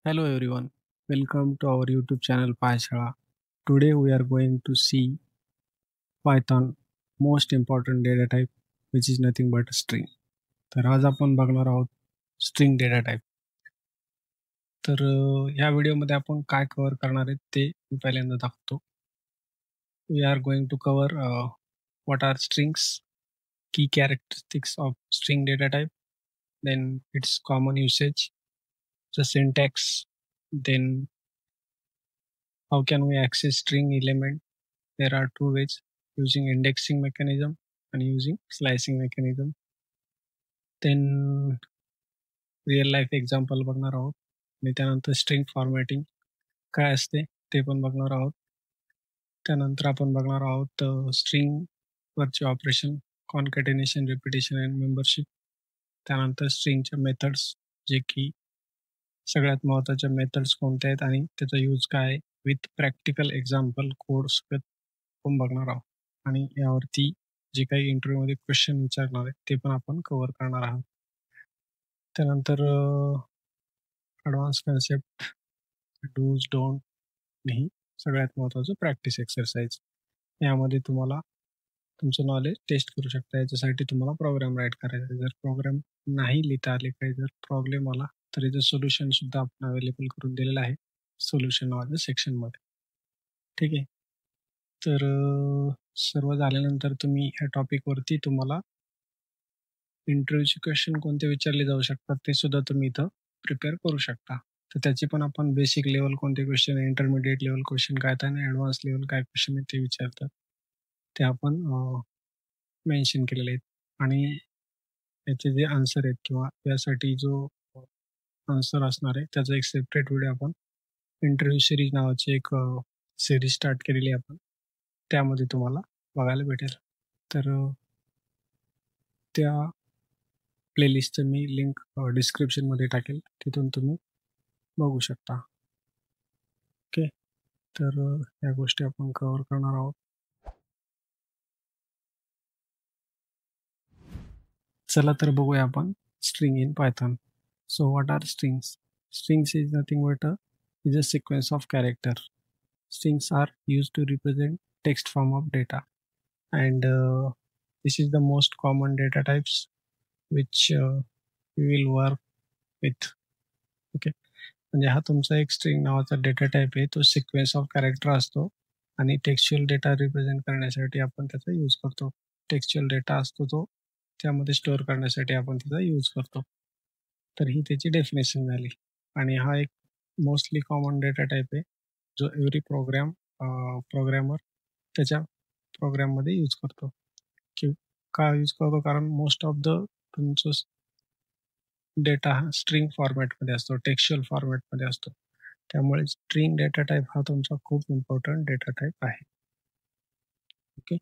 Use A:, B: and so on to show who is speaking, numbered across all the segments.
A: Hello everyone, welcome to our YouTube channel Payashala. Today we are going to see Python most important data type which is nothing but a string. तर आज आपण बघणार आहोत string data type. तर ह्या व्हिडिओमध्ये आपण काय कव्हर करणार आहेत ते मी पहिल्यांदा दाखवतो. We are going to cover what are strings, key characteristics of string data type, then its common usage, the syntax, then how can we access string element. There are two ways, using indexing mechanism and using slicing mechanism. Then real life example बघणार आहोत आणि त्यानंतर string formatting काय असते ते पण बघणार आहोत. त्यानंतर आपण बघणार आहोत स्ट्रिंगवरचे ऑपरेशन, कॉन्कॅटिनेशन, रिपिटेशन अँड मेंबरशिप. त्यानंतर स्ट्रिंगच्या मेथड्स, जे की सगळ्यात महत्त्वाच्या मेथड्स कोणत्या आहेत आणि त्याचा यूज काय आहे, विथ प्रॅक्टिकल एक्झाम्पल कोड सगळं आपण बघणार आहोत. आणि यावरती जे काही इंटरव्ह्यूमध्ये क्वेश्चन विचारणार आहेत ते पण आपण कव्हर करणार आहोत. त्यानंतर ॲडव्हान्स कन्सेप्ट, डूज डोंट, ही सगळ्यात महत्त्वाचं प्रॅक्टिस एक्सरसाइज. यामध्ये तुम्हाला तुमचं नॉलेज टेस्ट करू शकता. याच्यासाठी तुम्हाला प्रोग्राम राईट करायचा आहे. जर प्रोग्राम नाही लिहिता आले, काही जर प्रॉब्लेम आला तर याचं सोल्युशन सुद्धा आपण अवेलेबल करून दिलेलं आहे सोल्युशन नावाच्या सेक्शनमध्ये. ठीक आहे. तर सर्व झाल्यानंतर तुम्ही ह्या टॉपिकवरती तुम्हाला इंटरव्ह्यूचे क्वेश्चन कोणते विचारले जाऊ शकतात ते सुद्धा तुम्ही इथं प्रिपेअर करू शकता. तर त्याची पण आपण बेसिक लेवल कोणते क्वेश्चन आहे, इंटरमिडिएट लेवल क्वेश्चन काय आणि ॲडव्हान्स लेवल काय क्वेश्चन आहे ते विचारतात, ते आपण मेन्शन केलेले आहेत. आणि याचे जे आन्सर आहेत किंवा यासाठी जो आन्सर असणार आहे त्याचा एक सेपरेट व्हिडिओ आपण इंटरव्ह्यू सिरीज नावाची एक सिरीज स्टार्ट केलेली आहे आपण, त्यामध्ये तुम्हाला बघायला भेटेल. तर त्या प्लेलिस्टचं मी लिंक डिस्क्रिप्शनमध्ये टाकेल, तिथून तुम्ही बघू शकता. ओके. तर या गोष्टी आपण कव्हर करणार आहोत. चला तर बघूया आपण string in Python. So what are strings? Strings is nothing but is a sequence of character. Strings are used to represent text form of data, and this is the most common data types which we will work with. Okay. म्हणजे हा तुमचा एक string नावाचा data type आहे, तो sequence of character असतो आणि textual data represent करण्यासाठी आपण त्याचा यूज करतो. टेक्स्च्युअल डेटा असतो तो त्यामध्ये स्टोअर करण्यासाठी आपण त्याचा यूज करतो. तर ही त्याची डेफिनेशन झाली. आणि हा एक मोस्टली कॉमन डेटा टाईप आहे जो एव्हरी प्रोग्रॅमर त्याच्या प्रोग्राममध्ये यूज करतो. का यूज करतो? कारण मोस्ट ऑफ द तुमचं डेटा हा स्ट्रिंग फॉर्मॅटमध्ये असतो, टेक्स्च्युअल फॉर्मॅटमध्ये असतो. त्यामुळे स्ट्रिंग डेटा टाईप हा तुमचा खूप इम्पॉर्टंट डेटा टाईप आहे. ओके.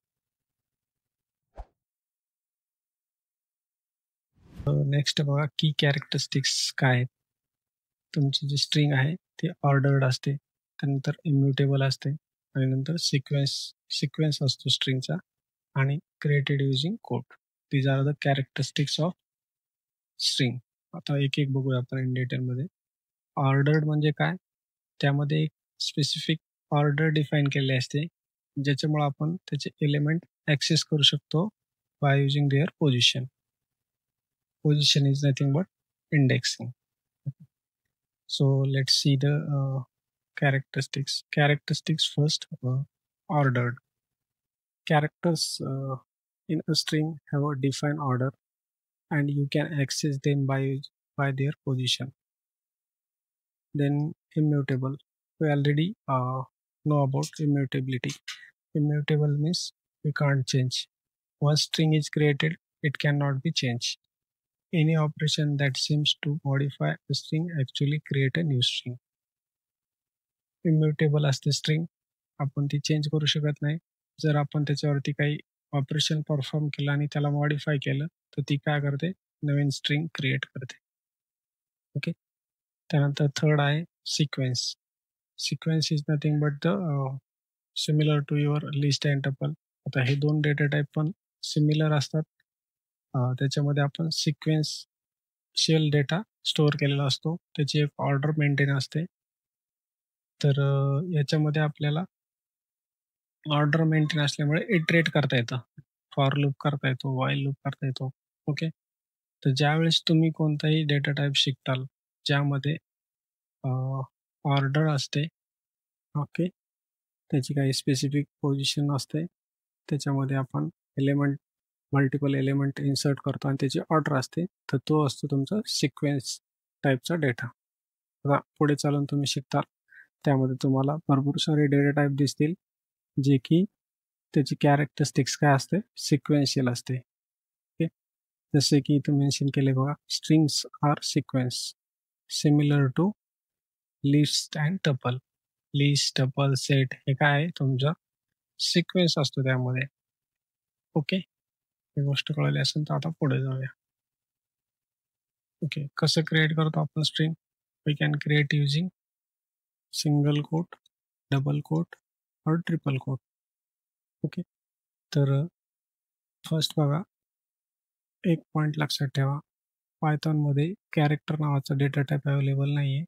A: नेक्स्ट बघा, की कॅरेक्टरिस्टिक्स काय आहेत. तुमची जी स्ट्रिंग आहे ती ऑर्डर्ड असते, त्यानंतर इम्युटेबल असते आणि नंतर सिक्वेन्स असतो स्ट्रिंगचा आणि created using code. These are the characteristics of string. आता एक एक बघूया आपण इन डिटेलमध्ये. ऑर्डर्ड म्हणजे काय? त्यामध्ये एक स्पेसिफिक ऑर्डर डिफाईन केलेली असते, ज्याच्यामुळे आपण त्याचे एलिमेंट ॲक्सेस करू शकतो by using their position. Position is nothing but indexing. So let's see the characteristics. Characteristics first, ordered. Characters in a string have a defined order and you can access them by their position. Then immutable. We already know about immutability. Immutable means we can't change. Once string is created, it cannot be changed. Any operation that seems to modify a string actually create a new string. Immutable असते string, आपण ती change करू शकत नाही. जर आपण त्याच्यावरती काही ऑपरेशन परफॉर्म केलं आणि त्याला मॉडिफाय केलं तर ती काय करते, नवीन स्ट्रिंग क्रिएट करते. ओके. त्यानंतर थर्ड आहे sequence. Sequence is nothing but the similar to your list and tuple. आता हे दोन डेटा टाईप पण सिमिलर असतात. त्याच्यामध्ये आपण सिक्वेन्स शेल डेटा स्टोअर केलेला असतो, त्याची एक ऑर्डर मेंटेन असते. तर याच्यामध्ये आपल्याला ऑर्डर मेंटेन असल्यामुळे इटरेट करता येतं. फॉर लूप करता येतो, व्हाईल लूप करता येतो. ओके. तर ज्यावेळेस तुम्ही कोणताही डेटा टाइप शिकताल, ज्यामध्ये ऑर्डर असते, ओके, त्याची काही स्पेसिफिक पोझिशन असते, त्याच्यामध्ये आपण मल्टिपल एलिमेंट इन्सर्ट करतो आणि त्याची ऑर्डर असते, तर तो असतो तुमचा सिक्वेन्स टाईपचा डेटा. आता पुढे चालून तुम्ही शिकता, त्यामध्ये तुम्हाला भरपूर सारे डेटा टाईप दिसतील, जे की त्याची कॅरेक्टरिस्टिक्स काय असते, सिक्वेन्शियल असते. ओके. जसे की इथं मेन्शन केले बघा, strings are sequence similar to list and tuple. List, tuple, set हे काय आहे, तुमचा सिक्वेन्स असतो त्यामध्ये. ओके. ही गोष्ट कळली असेल तर आता पुढे जाऊया. ओके. कसं क्रिएट करतो आपण string? We can create using single quote, double quote और ट्रिपल कोट. ओके. तर फर्स्ट बघा, एक पॉईंट लक्षात ठेवा, पायथॉनमध्ये कॅरेक्टर नावाचा डेटा टाईप अवेलेबल नाही आहे.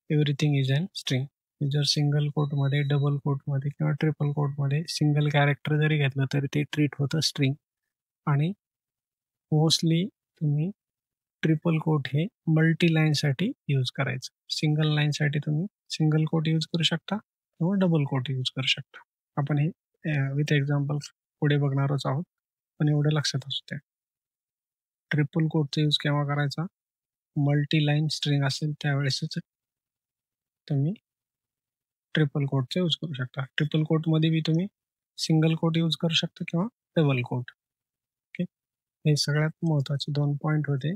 A: Everything is an string. जर सिंगल कोटमध्ये, डबल कोटमध्ये किंवा ट्रिपल कोटमध्ये सिंगल कॅरेक्टर जरी घेतलं तरी ते ट्रीट होतं स्ट्रिंग. आणि मोस्टली तुम्ही ट्रिपल कोट हे मल्टी लाईनसाठी यूज करायचं. सिंगल लाईनसाठी तुम्ही सिंगल कोट यूज करू शकता किंवा डबल कोट यूज करू शकता. आपण हे विथ एक्झाम्पल पुढे बघणारच आहोत, पण एवढं लक्षात असू द्या. ट्रिपल कोटचा यूज केव्हा करायचा? मल्टी लाईन स्ट्रिंग असेल त्यावेळेसच तुम्ही ट्रिपल कोटचा यूज करू शकता. ट्रिपल कोटमध्ये बी तुम्ही सिंगल कोट यूज करू शकता किंवा डबल कोट. ओके. हे सगळ्यात महत्त्वाचे 2 पॉईंट होते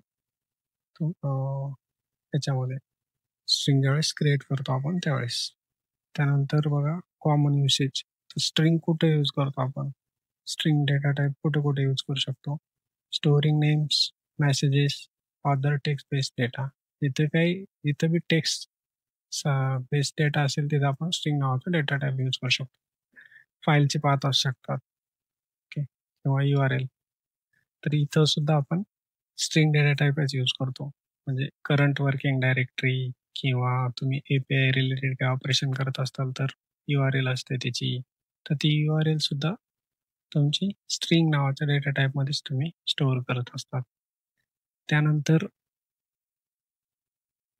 A: त्याच्यामध्ये स्ट्रिंग ज्यावेळेस क्रिएट करतो आपण त्यावेळेस. त्यानंतर बघा कॉमन युसेज. तर स्ट्रिंग कुठे यूज करतो आपण? स्ट्रिंग डेटा टाईप कुठे कुठे यूज करू शकतो? Storing names, messages, other text based data. जिथं बी टेक्स्ट बेस्ड डेटा असेल तिथं आपण स्ट्रिंग नावाचा डेटा टाईप यूज करू शकतो. फाईलचे पाथ असू शकतात, ओके, किंवा URL. तर इथं सुद्धा आपण स्ट्रिंग डेटा टाईपच यूज करतो. म्हणजे करंट वर्किंग डायरेक्टरी किंवा तुम्ही API रिलेटेड काय ऑपरेशन करत असताल तर URL असते त्याची. तर ती URL सुद्धा तुमची स्ट्रिंग नावाच्या डेटा टाईपमध्येच तुम्ही स्टोअर करत असतात. त्यानंतर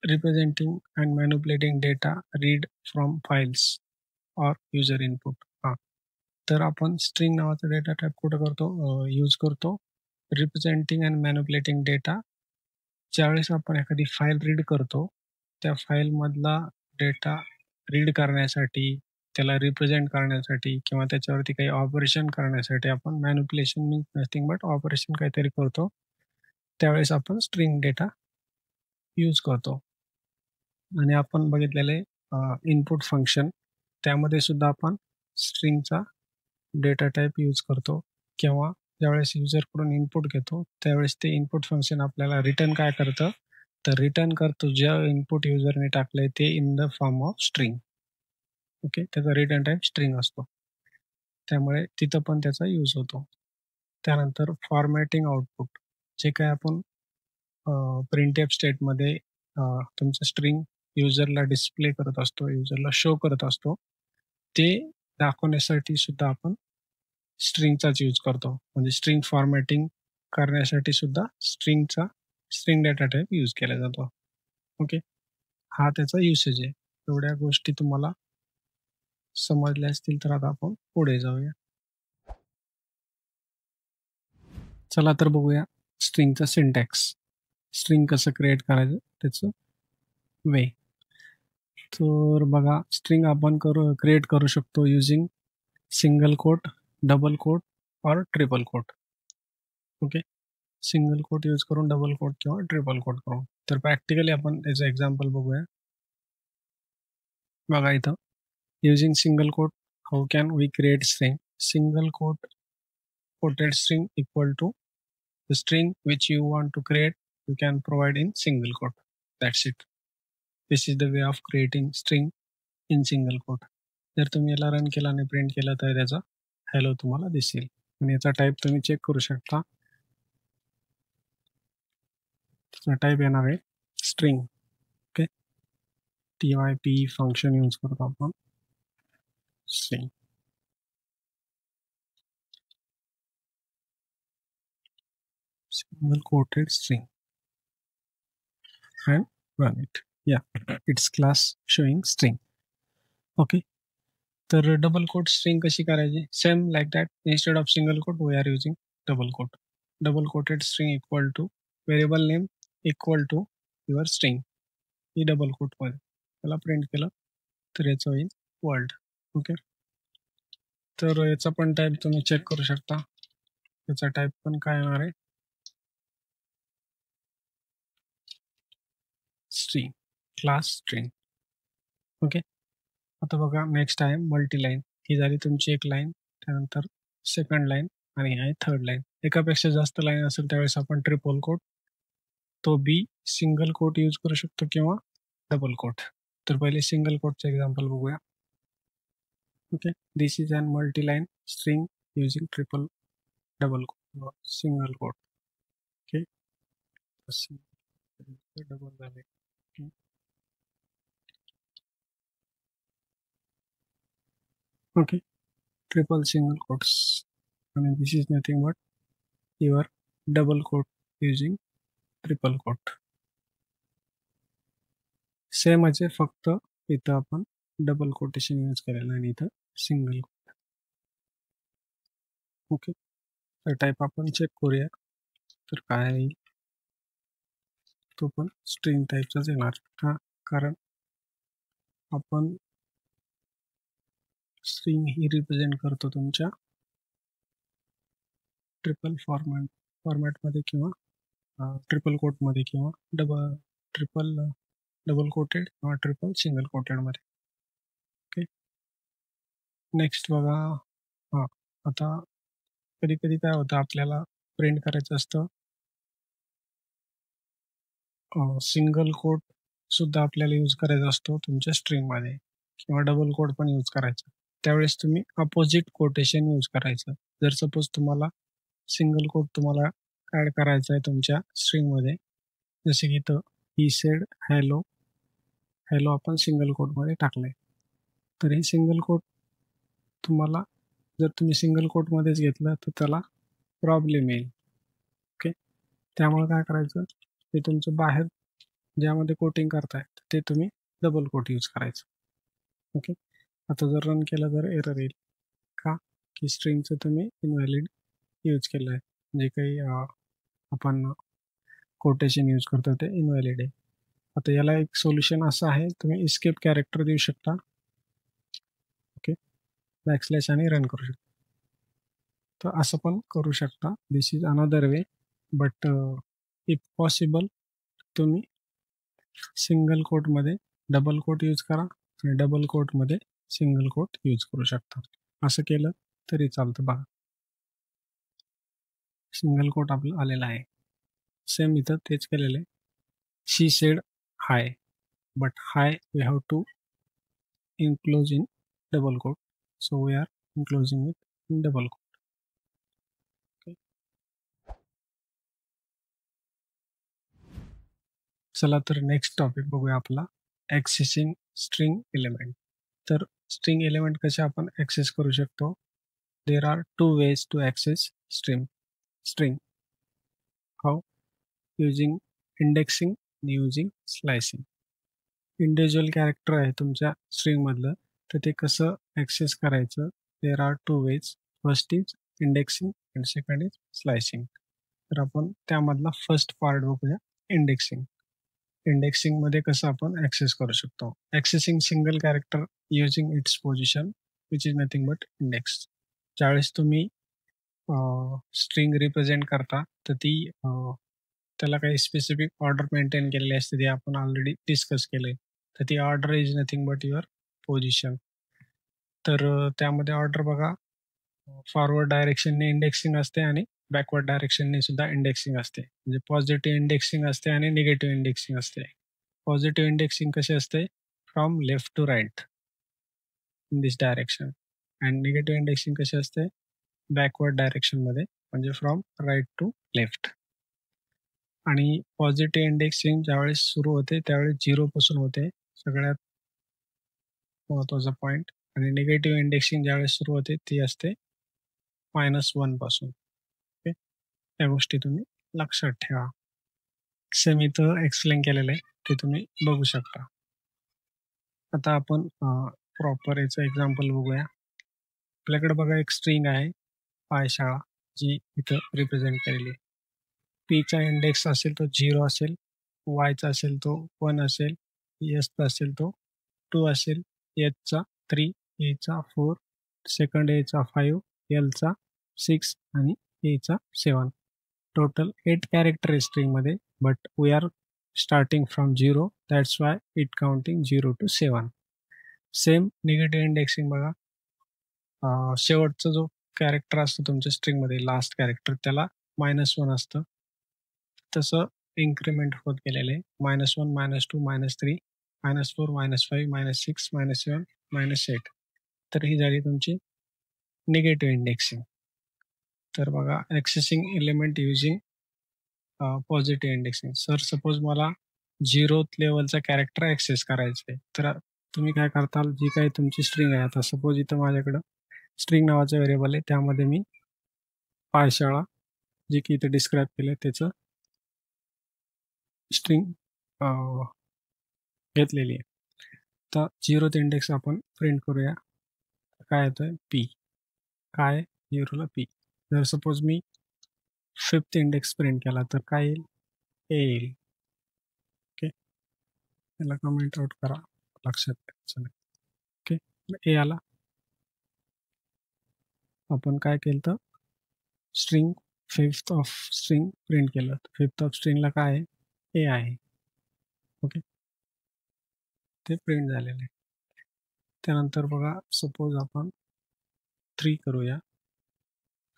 A: representing and manipulating data read from files or user input. हां, तर आपण स्ट्रिंग नावाचा डेटा टाईप कुठं करतो, यूज करतो रिप्रेझेंटिंग अँड मॅनिप्युलेटिंग डेटा. ज्यावेळेस आपण एखादी फाईल रीड करतो, त्या फाईलमधला डेटा रीड करण्यासाठी, त्याला रिप्रेझेंट करण्यासाठी किंवा त्याच्यावरती काही ऑपरेशन करण्यासाठी आपण manipulation means nothing but operation काहीतरी करतो, त्यावेळेस आपण स्ट्रिंग डेटा यूज करतो. आणि आपण बघितलेले इनपुट फंक्शन, त्यामध्ये सुद्धा आपण स्ट्रिंगचा डेटा टाईप यूज करतो. किंवा ज्यावेळेस युजरकडून इनपुट घेतो त्यावेळेस ते इनपुट फंक्शन आपल्याला रिटर्न काय करतं, तर रिटर्न करतो जे इनपुट युजरने टाकलंय ते in the form of string. Okay. त्याचा रिटर्न टाईप स्ट्रिंग असतो, त्यामुळे तिथं पण त्याचा यूज होतो. त्यानंतर फॉर्मॅटिंग आउटपुट, जे काय आपण प्रिंटएफ स्टेटमध्ये तुमचं स्ट्रिंग युजरला डिस्प्ले करत असतो, युजरला शो करत असतो, ते दाखवण्यासाठी सुद्धा आपण स्ट्रिंगचाच यूज करतो. म्हणजे स्ट्रिंग फॉर्मॅटिंग करण्यासाठी सुद्धा स्ट्रिंग डेटा टाईप यूज केला जातो. ओके. हा त्याचा युसेज आहे. एवढ्या गोष्टी तुम्हाला समजल्या असतील तर आता आपण पुढे जाऊया. चला तर बघूया स्ट्रिंगचा सिंटॅक्स. स्ट्रिंग कसं क्रिएट करायचं त्याचं वे. तर बघा, स्ट्रिंग आपण क्रिएट करू शकतो using single quote, double quote और triple quote. Okay. Single quote use करून, डबल कोट किंवा ट्रिपल कोट करून. तर प्रॅक्टिकली आपण त्याचं एक्झाम्पल बघूया. बघा इथं, using single quote how can we create string? Single quoted string equal to the string which you want to create, you can provide in single quote. That's it. This is the way of creating string in single quote. जर तुम्ही याला run केला आणि print केला तर त्याचा hello तुम्हाला दिसेल. आणि याचा टाईप तुम्ही चेक करू शकता. टाईप येणार आहे string. Okay, TYP function use करतो आपण string. Single quoted string and run it. Yeah, it's class showing string. Okay, तर डबल कोट स्ट्रिंग कशी करायची? Same like that, instead of single quote we are using double quote. Double quoted string equal to variable name equal to your string. ही double कोटमध्ये त्याला print केलं तर याचं होईल वर्ल्ड. ओके, तर याचा पण टाईप तुम्ही चेक करू शकता. याचा टाईप पण काय येणार आहे? String, class string. ओके, आता बघा नेक्स्ट आहे मल्टीलाईन. ही झाली तुमची एक लाईन, त्यानंतर सेकंड लाईन आणि आहे थर्ड लाईन. एकापेक्षा जास्त लाईन असेल त्यावेळेस आपण ट्रिपल कोट, तो बी सिंगल कोट यूज करू शकतो किंवा डबल कोट. तर पहिले सिंगल कोटचं एक्झाम्पल बघूया. Okay, this is an multiline string using triple double quote single quote. Okay, double झाले. Okay, triple single quotes. I mean, this is nothing but your double quote using triple quote. Same आहे, फक्त इथं आपण double quotation use केलेलं आणि इथं single quote. Okay, तर type आपण चेक करूया तर काय येईल. तो पण स्ट्रिंग टाईपचाच येणार. का? कारण आपण स्ट्रिंग ही रिप्रेझेंट करतो तुमच्या ट्रिपल फॉर्मॅटमध्ये किंवा ट्रिपल कोटमध्ये किंवा डबल कोटेड किंवा ट्रिपल सिंगल कोटेडमध्ये. ओके, नेक्स्ट बघा. हां, आता कधी कधी काय होतं, आपल्याला प्रिंट करायचं असतं सिंगल कोट सुद्धा आपल्याला यूज करायचा असतो तुमच्या स्ट्रिंगमध्ये, किंवा डबल कोट पण यूज करायचं. त्यावेळेस तुम्ही अपोजिट कोटेशन यूज करायचं. जर सपोज तुम्हाला सिंगल कोट तुम्हाला ॲड करायचा आहे तुमच्या स्ट्रिंगमध्ये, जसे की इथं ही सेड हॅलो, हॅलो आपण सिंगल कोटमध्ये टाकलंय, तर हे सिंगल कोट तुम्हाला जर तुम्ही सिंगल कोटमध्येच घेतलं तर त्याला प्रॉब्लेम येईल. ओके, त्यामुळे काय करायचं, ते तुमचं बाहेर ज्यामध्ये कोटिंग करताय ते तुम्ही डबल कोट यूज करायचं. ओके, आता जर रन केलं तर एरर येईल. का? की स्ट्रिंगचं तुम्ही इनव्हॅलिड यूज केलं आहे, जे काही आपण कोटेशन यूज करतो ते इनव्हॅलिड आहे. आता याला एक सोल्युशन असं आहे, तुम्ही इस्केप कॅरेक्टर देऊ शकता. ओके, बॅकस्लॅश आणि रन करू शकता. तर असं पण करू शकता. This is another way, but if possible तुम्ही सिंगल कोटमध्ये डबल कोट यूज करा आणि डबल कोटमध्ये सिंगल कोट यूज करू शकता. असं केलं तरी चालतं. बघा, सिंगल कोट आपलं आलेला आहे. सेम इथं तेच केलेलं आहे. She said hi, but hi we have to enclose in double quote, so we are enclosing it in double quote. Okay, चला तर नेक्स्ट टॉपिक बघूया आपला, ॲक्सेसिंग स्ट्रिंग एलिमेंट. तर स्ट्रिंग एलिमेंट कसे आपण ॲक्सेस करू शकतो? There are two ways to access string. How? Using indexing आणि युजिंग स्लायसिंग. इंडिव्हिज्युअल कॅरेक्टर आहे तुमच्या स्ट्रिंगमधलं, तर ते कसं ॲक्सेस करायचं? There are two ways. First is indexing and second is slicing. तर आपण त्यामधला फर्स्ट पार्ट बघूया, इंडेक्सिंग. इंडेक्सिंगमध्ये कसं आपण ॲक्सेस करू शकतो? Accessing single character using its position which is nothing but index. ज्यावेळेस तुम्ही स्ट्रिंग रिप्रेझेंट करता तर ती त्याला काही स्पेसिफिक ऑर्डर मेंटेन केलेली असते, ती आपण ऑलरेडी डिस्कस केले. तर ती order is nothing but your position. तर त्यामध्ये ऑर्डर बघा, फॉरवर्ड डायरेक्शनने इंडेक्सिंग असते आणि बॅकवर्ड डायरेक्शनने सुद्धा इंडेक्सिंग असते. म्हणजे पॉझिटिव्ह इंडेक्सिंग असते आणि निगेटिव्ह इंडेक्सिंग असते. पॉझिटिव्ह इंडेक्सिंग कशी असते? From left to right in this direction. And negative indexing कशी असते? बॅकवर्ड डायरेक्शनमध्ये, म्हणजे फ्रॉम राईट टू लेफ्ट. आणि पॉझिटिव्ह इंडेक्सिंग ज्यावेळेस सुरू होते त्यावेळेस 0 पासून होते, सगळ्यात महत्त्वाचा पॉइंट. आणि निगेटिव्ह इंडेक्सिंग ज्यावेळेस सुरू होते ती असते -1 पासून. ओके. त्या गोष्टी तुम्ही लक्षात ठेवा. सेम इथं एक्सप्लेन केलेलं आहे, ते तुम्ही बघू शकता. आता आपण प्रॉपर याचं एक्झाम्पल बघूया. आपल्याकडे बघा एक स्ट्रिंग आहे पायशाळा, जी इथं रिप्रेझेंट केलेली आहे. पीचा इंडेक्स असेल तो 0 असेल, वायचा असेल तो 1 असेल, एसचा असेल तो 2 असेल, एचचा 3, एचा 4, सेकंड एचा 5, एलचा 6 आणि एचा 7. टोटल 8 कॅरेक्टर आहे स्ट्रिंगमध्ये, but we are starting from 0, that's why it counting 0 to 7. Same negative indexing बघा. शेवटचा जो कॅरेक्टर असतो तुमच्या स्ट्रिंगमध्ये, लास्ट कॅरेक्टर, त्याला -1 असतं. तसं इन्क्रिमेंट होत गेलेलं आहे. -1, -2, -3, -4, -5, -6, -7, -8. तर ही झाली तुमची निगेटिव्ह इंडेक्सिंग. तर बघा, accessing element using positive indexing. Sir suppose मला 0th लेवलचा कॅरेक्टर ॲक्सेस करायचा आहे, तर तुम्ही काय करताल, जी काही तुमची स्ट्रिंग आहे, आता सपोज इथं माझ्याकडं स्ट्रिंग नावाचं व्हेरिएबल आहे, त्यामध्ये मी पायशाळा, जे की इथे डिस्क्राईब केलं त्याचं स्ट्रिंग घेतलेली आहे. तर 0th इंडेक्स आपण प्रिंट करूया. काय येतोय? पी. काय? 0ला पी. जर सपोज मी 5th इंडेक्स प्रिंट केला तर काय येईल? ए येईल. ओके. याला कमेंट आउट करा, लक्षात ठेवायचं नाही. ओके. ए आला. आपण काय केलं तर string 5th of string print केलं. 5th ऑफ स्ट्रिंगला काय आहे? ए आहे. ओके. ते प्रिंट झालेलं आहे. त्यानंतर बघा, सपोज आपण 3 करूया.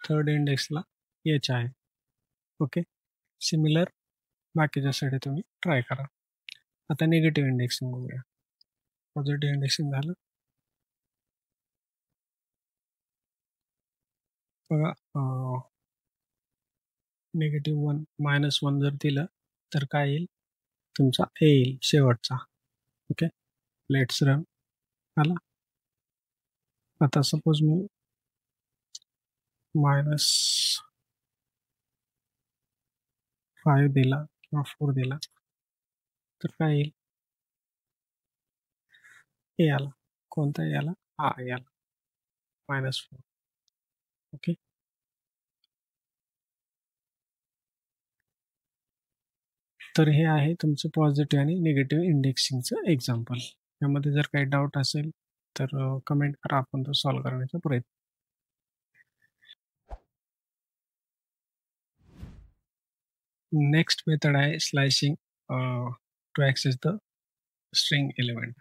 A: 3rd इंडेक्सला एच आहे. ओके. सिमिलर बाकीच्यासाठी तुम्ही ट्राय करा. आता निगेटिव्ह इंडेक्सिंग बघूया. पॉझिटिव्ह इंडेक्सिंग झालं. बघा, -1 -1 जर दिलं तर काय येईल? तुमचा ए येईल शेवटचा. ओके. Let's run. आला. आता सपोज मी -5 दिला किंवा 4 दिला तर काय येईल? ए आला. कोणता ए आला? हा ए आला. -4. ओके. तर हे आहे तुमचं पॉझिटिव्ह आणि निगेटिव्ह इंडेक्सिंगचं एक्झाम्पल. यामध्ये जर काही डाऊट असेल तर कमेंट करा, आपण तो सॉल्व्ह करण्याचा प्रयत्न. नेक्स्ट मेथड आहे slicing to access the string element.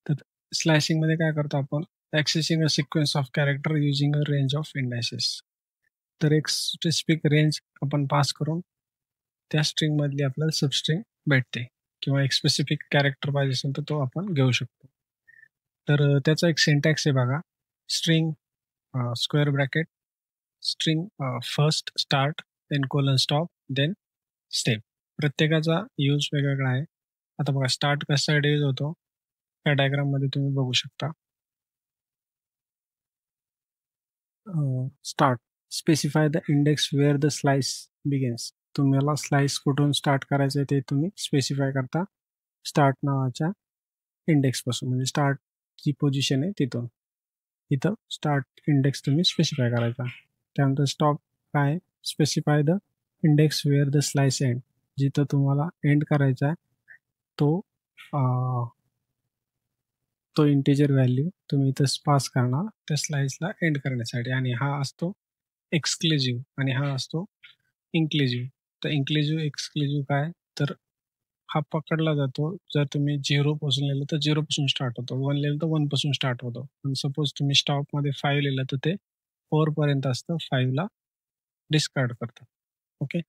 A: तर स्लायसिंगमध्ये काय करतो आपण? Accessing a sequence of character using a range of indices. तर एक स्पेसिफिक रेंज आपण पास करून त्या स्ट्रिंगमधली आपल्याला सबस्ट्रिंग भेटते, किंवा एक स्पेसिफिक कॅरेक्टर पाहिजे असेल तर तो आपण घेऊ शकतो. तर त्याचा एक सिंटॅक्स आहे बघा. String square bracket, string first start, then colon stop, then step. प्रत्येकाचा यूज वेगवेगळा आहे. आता बघा, स्टार्ट कशासाठी यूज होतो त्या डायग्राममध्ये तुम्ही बघू शकता. Start specify the index where the slice begins. तुम्हाला स्लाइस कुठून स्टार्ट करायचं ते तुम्ही स्पेसिफाय करता स्टार्ट नावाच्या इंडेक्सपासून, म्हणजे स्टार्ट जी पोझिशन आहे तिथून. इथं स्टार्ट इंडेक्स तुम्ही स्पेसिफाय करायचा. त्यानंतर स्टॉप काय? Specify the index where the slice end. जिथं तुम्हाला एंड करायचा आहे तो तो इंटिजर व्हॅल्यू तुम्ही इथं पास करणार त्या स्लाइसला एंड करण्यासाठी. आणि हा असतो एक्सक्लुझिव्ह आणि हा असतो इन्क्लुझिव्ह. तर इन्क्लुझिव्ह एक्सक्लुझिव्ह काय? तर हा पकडला जातो जर तुम्ही 0 पासून लिहिलं तर 0 पासून स्टार्ट होतो, 1 लिहिलं तर 1 पासून स्टार्ट होतो. पण सपोज तुम्ही स्टॉपमध्ये 5 लिहिलं तर ते 4 पर्यंत असतं, 5ला डिस्कार्ड करतं. ओके.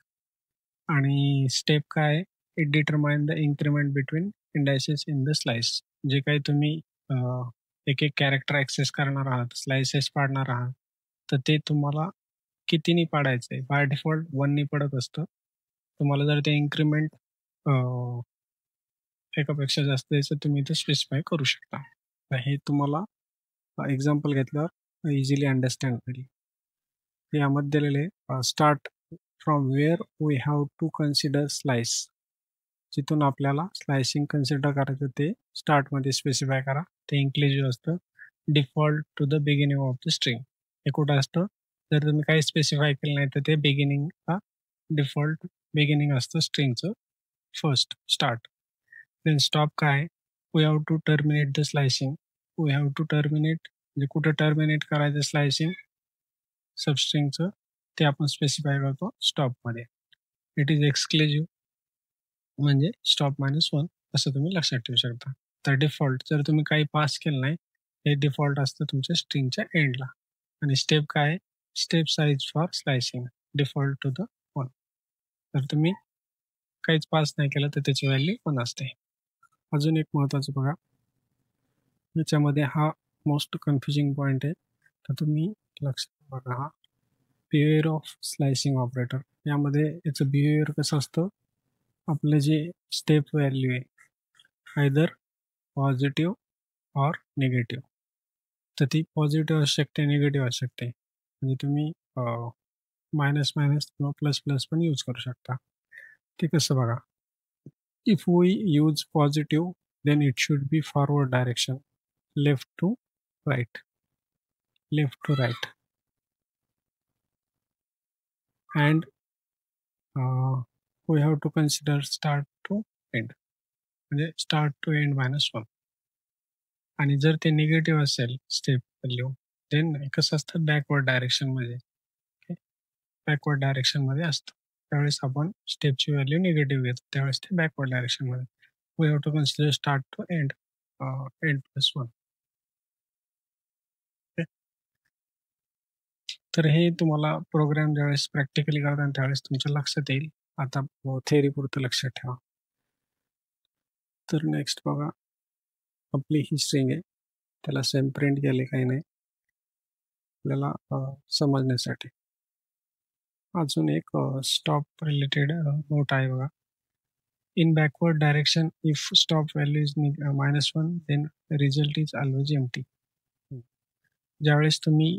A: आणि स्टेप काय आहे? It determine the increment between indices in the slice. जे काही तुम्ही एक एक कॅरेक्टर ॲक्सेस करणार आहात, स्लाइसेस पाडणार आहात, तर ते तुम्हाला कितीनी पाडायचं आहे? बाय डिफॉल्ट 1नी पडत असतं. तुम्हाला जर ते इन्क्रिमेंट एकापेक्षा जास्त द्यायचं तुम्ही ते स्पेसिफाय करू शकता. तर हे तुम्हाला एक्झाम्पल घेतल्यावर इझिली अंडरस्टँड होईल. यामध्ये दिलेले start from where we have to consider slice. जिथून आपल्याला स्लायसिंग कन्सिडर करायचं ते स्टार्टमध्ये स्पेसिफाय करा. ते इन्क्लुझिव्ह असतं. Default to the beginning of the string. हे कुठं असतं? जर तुम्ही काही स्पेसिफाय केलं नाही तर ते बिगिनिंगला डिफॉल्ट बिगिनिंग असतं स्ट्रिंगचं फर्स्ट स्टार्ट. देन स्टॉप काय? We have to terminate the slicing. We have to terminate म्हणजे कुठं टर्मिनेट करायचं स्लायसिंग सबस्ट्रिंगचं ते आपण स्पेसिफाय करतो स्टॉपमध्ये. इट इज एक्सक्लुझिव्ह म्हणजे स्टॉप -1 असं तुम्ही लक्षात ठेवू शकता. तर डिफॉल्ट जर तुम्ही काही पास केलं नाही हे डिफॉल्ट असतं तुमच्या स्ट्रिंगच्या एंडला. आणि स्टेप काय आहे? Step size for slicing default to the 1. तर तुम्ही काहीच पास नाही केलं तर त्याची व्हॅल्यू 1 असते. अजून एक महत्त्वाचं बघा, याच्यामध्ये हा मोस्ट कन्फ्युजिंग पॉईंट आहे. तर तुम्ही लक्षात बघा, हा बिहेवियर ऑफ स्लायसिंग ऑपरेटर. यामध्ये याचं बिहेवियर कसं असतं? आपलं जे स्टेप व्हॅल्यू आहे आयदर पॉझिटिव्ह ऑर निगेटिव्ह. तर ती पॉझिटिव्ह असू शकते, निगेटिव्ह असू शकते. म्हणजे तुम्ही मायनस मायनस किंवा प्लस प्लस पण यूज करू शकता. ते कसं बघा, if we use positive then it should be forward direction, left to right, left to right. And we have to consider start to end, म्हणजे स्टार्ट टू एंड -1. आणि जर ते निगेटिव्ह असेल स्टेप व्हॅल्यू देन कसं असतं backward डायरेक्शनमध्ये. Backward डायरेक्शनमध्ये असतं. त्यावेळेस आपण स्टेपची व्हॅल्यू निगेटिव्ह घेतो, त्यावेळेस ते बॅकवर्ड डायरेक्शनमध्ये. We have to consider start to end, end +1. तर हे तुम्हाला प्रोग्राम ज्यावेळेस प्रॅक्टिकली करता त्यावेळेस तुमच्या लक्षात येईल. आता थेअरी पुरतं लक्षात ठेवा. तर नेक्स्ट बघा, आपली ही स्ट्रिंग आहे, त्याला सेम प्रिंट केले काही नाही आपल्याला समजण्यासाठी. अजून एक स्टॉप रिलेटेड नोट आहे बघा. In backward direction, if stop value is -1, then result is always empty. ज्यावेळेस तुम्ही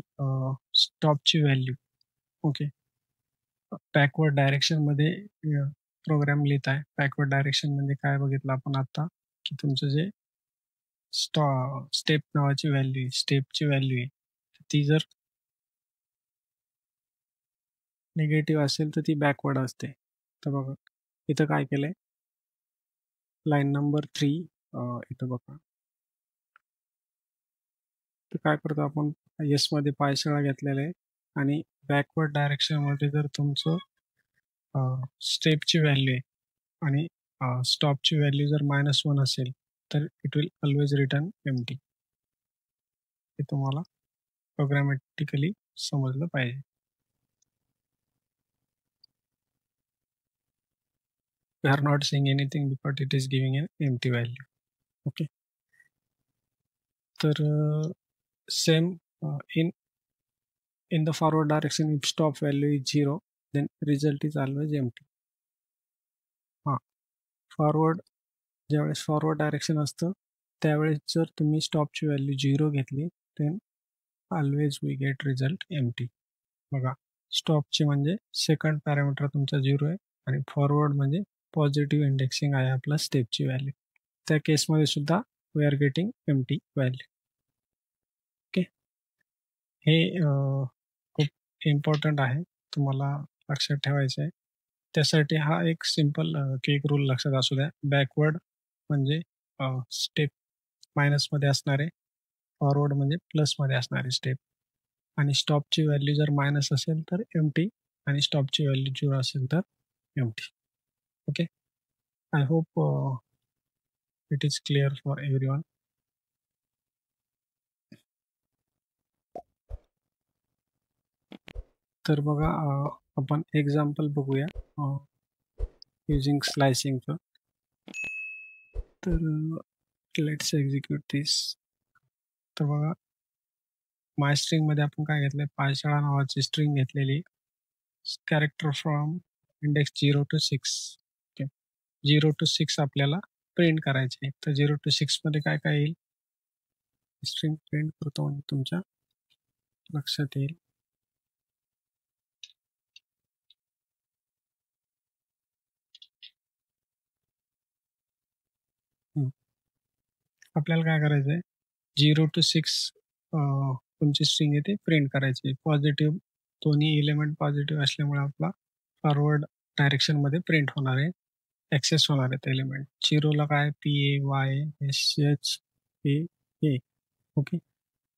A: स्टॉपची व्हॅल्यू ओके बॅकवर्ड डायरेक्शनमध्ये प्रोग्राम लिहिताय. बॅकवर्ड डायरेक्शन म्हणजे काय बघितलं आपण आता, की तुमचं जे स्टेप नावाची व्हॅल्यू स्टेपची व्हॅल्यू आहे ती जर निगेटिव्ह असेल तर ती बॅकवर्ड असते. तर बघा इथं काय केलंय, लाईन नंबर 3 इथं बघा. तर काय करतो आपण, मध्ये पायसळा घेतलेला आहे आणि बॅकवर्ड डायरेक्शनमध्ये जर तुमचं स्टेपची व्हॅल्यू आहे आणि स्टॉपची व्हॅल्यू जर -1 असेल तर it will always return empty. हे तुम्हाला प्रोग्रामॅटिकली समजलं पाहिजे. We are not saying anything because it is giving an empty value. Okay. तर same in the forward direction, if stop value is 0, then result is always empty. हां, forward ज्यावेळेस forward direction असतं त्यावेळेस जर तुम्ही स्टॉपची व्हॅल्यू 0 घेतली then always we get result empty. बघा स्टॉपची म्हणजे सेकंड पॅरामीटर तुमचा 0 आहे आणि फॉरवर्ड म्हणजे पॉझिटिव्ह इंडेक्सिंग आहे आपला स्टेपची व्हॅल्यू. त्या केसमध्ये सुद्धा we are getting empty value. Okay. हे खूप इम्पॉर्टंट आहे, तुम्हाला लक्षात ठेवायचं आहे. त्यासाठी हा एक सिंपल क्विक रूल लक्षात असू द्या. बॅकवर्ड म्हणजे स्टेप मायनसमध्ये असणारे, फॉरवर्ड म्हणजे प्लसमध्ये असणारे स्टेप आणि स्टॉपची व्हॅल्यू जर मायनस असेल तर एम्प्टी आणि स्टॉपची व्हॅल्यू 0 असेल तर empty. Okay. I hope it is clear for everyone. तर बघा आपण एक्झाम्पल बघूया युजिंग स्लायसिंगचं. तर लेट्स एक्झिक्यूट दिस. तर बघा माय स्ट्रिंगमध्ये आपण काय घेतलंय, पायशाळा नावाची स्ट्रिंग घेतलेली. Character from index 0 to 6. Okay, 0 to 6 आपल्याला प्रिंट करायचे आहे. तर 0 to 6 मध्ये काय काय येईल? स्ट्रिंग प्रिंट करतो म्हणजे तुमच्या लक्षात येईल. आपल्याला काय करायचं आहे? 0 to 6 तुमची स्ट्रिंग आहे ती प्रिंट करायची. पॉझिटिव्ह दोन्ही एलिमेंट पॉझिटिव्ह असल्यामुळे आपला फॉरवर्ड डायरेक्शनमध्ये प्रिंट होणार आहे, ॲक्सेस होणार आहेत एलिमेंट. 0ला काय PAYSH ओके.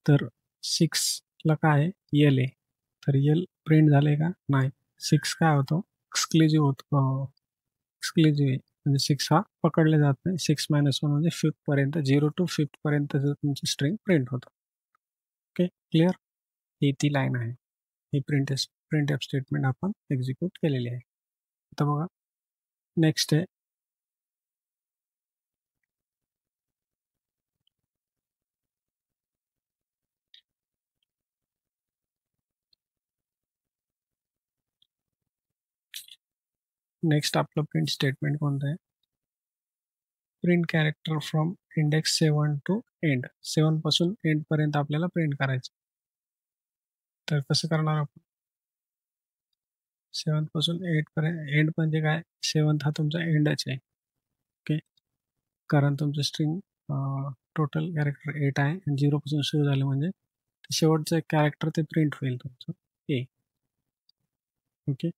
A: तर 6ला काय एल आहे, तर एल प्रिंट झाले का? नाही. 6 काय होतो? एक्सक्लुझिव्ह होतो, एक्सक्लुझिव्ह आहे. म्हणजे 6 हा पकडले जात नाही. 6 मायनस 1 म्हणजे 5th पर्यंत, 0 to 5th पर्यंत तुमची स्ट्रिंग प्रिंट होतं. Okay, clear? ही ती लाईन आहे. ही प्रिंट एफ स्टेटमेंट आपण एक्झिक्यूट केलेली आहे. आता बघा नेक्स्ट आहे आपलं प्रिंट स्टेटमेंट कोणतं आहे? Print character from index 7 to end. 7 पासून एंड पर्यंत आपल्याला प्रिंट करायचं. तर कसं करणार आपण? 7 पासून 8 पर्यंत. एंड म्हणजे काय? 7th हा तुमचा एंडच आहे. ओके, कारण तुमचं स्ट्रिंग टोटल कॅरेक्टर 8 आहे आणि 0 पासून सुरू झालं म्हणजे शेवटचं एक कॅरेक्टर ते प्रिंट होईल तुमचं ए. ओके,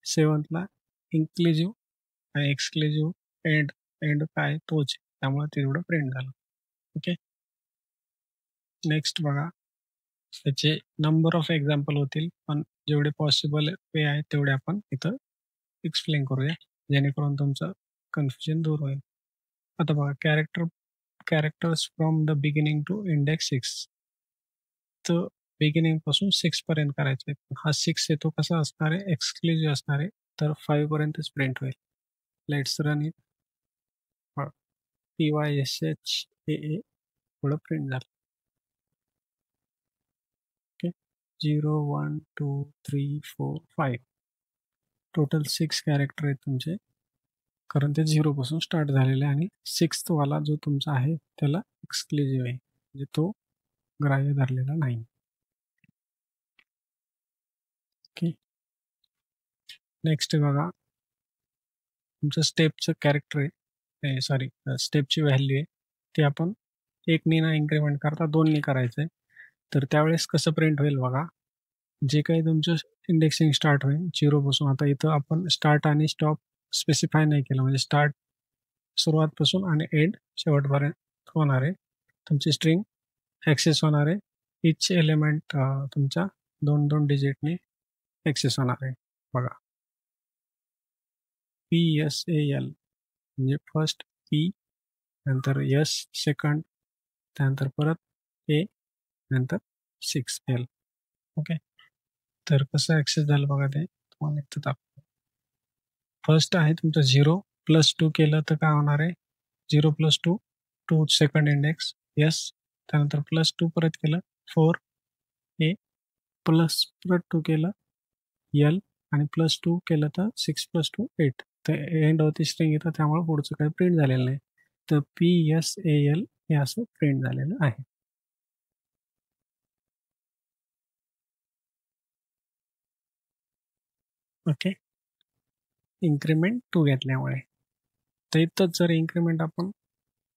A: 7thला इन्क्लुझिव्ह आणि एक्सक्लुझिव्ह एंड काय तोच, त्यामुळे तेवढं प्रिंट झालं. ओके, नेक्स्ट बघा, त्याचे नंबर ऑफ एक्झाम्पल होतील, पण जेवढे पॉसिबल वे आहे तेवढे आपण इथं एक्सप्लेन करूया, जेणेकरून तुमचं कन्फ्युजन दूर होईल. आता बघा, characters from the beginning to index 6. तर बिगिनिंग पासून 6 पर्यंत करायचं आहे. हा 6 आहे तो कसा असणार आहे? एक्सक्लुझिव्ह असणार आहे, तर 5 पर्यंतच प्रिंट होईल. Let's run it. PYSHAA पुढं प्रिंट झालं. ओके, 0 1 2 3 4 5 टोटल 6 कॅरेक्टर आहेत तुमचे, कारण ते 0 पासून स्टार्ट झालेले आहे आणि 6th वाला जो तुमचा आहे त्याला एक्सक्लुझिव्ह आहे, म्हणजे तो ग्राह्य धरलेला नाही. ओके, नेक्स्ट बघा, तुमचं स्टेपचं कॅरेक्टर आहे, सॉरी स्टेपची व्हॅल्यू आहे, ती आपण 1नी ना इन्क्रीमेंट करता 2नी करायचं आहे. तर त्यावेळेस कसं प्रिंट होईल बघा, जे काही तुमचं इंडेक्सिंग स्टार्ट होईल 0 पासून. आता इथं आपण स्टार्ट आणि स्टॉप स्पेसिफाय नाही केलं, म्हणजे स्टार्ट सुरुवातपासून आणि एंड शेवटपर्यंत होणार आहे. तुमची स्ट्रिंग ॲक्सेस होणार आहे. इच एलिमेंट तुमच्या 2-2 डिजिटनी ॲक्सेस होणार आहे. बघा, PSAL म्हणजे फर्स्ट P, नंतर S सेकंड, त्यानंतर परत A, नंतर 6L. ओके, तर कसं ॲक्सेस झालं बघा, ते तुम्हाला इथं दाखवतो. फर्स्ट आहे तुमचं 0 + 2 केलं तर काय होणार आहे? 0 + 2 2 सेकंड इंडेक्स S, त्यानंतर +2 परत केलं 4A, प्लस परत 2 केलं L, आणि +2 केलं तर 6 + 2 8. तर एंड होती स्ट्रिंग येतं, त्यामुळे पुढचं काही प्रिंट झालेलं नाही. तर PSAL हे असं प्रिंट झालेलं आहे. ओके, इन्क्रिमेंट 2 घेतल्यामुळे. तर इथंच जर इन्क्रिमेंट आपण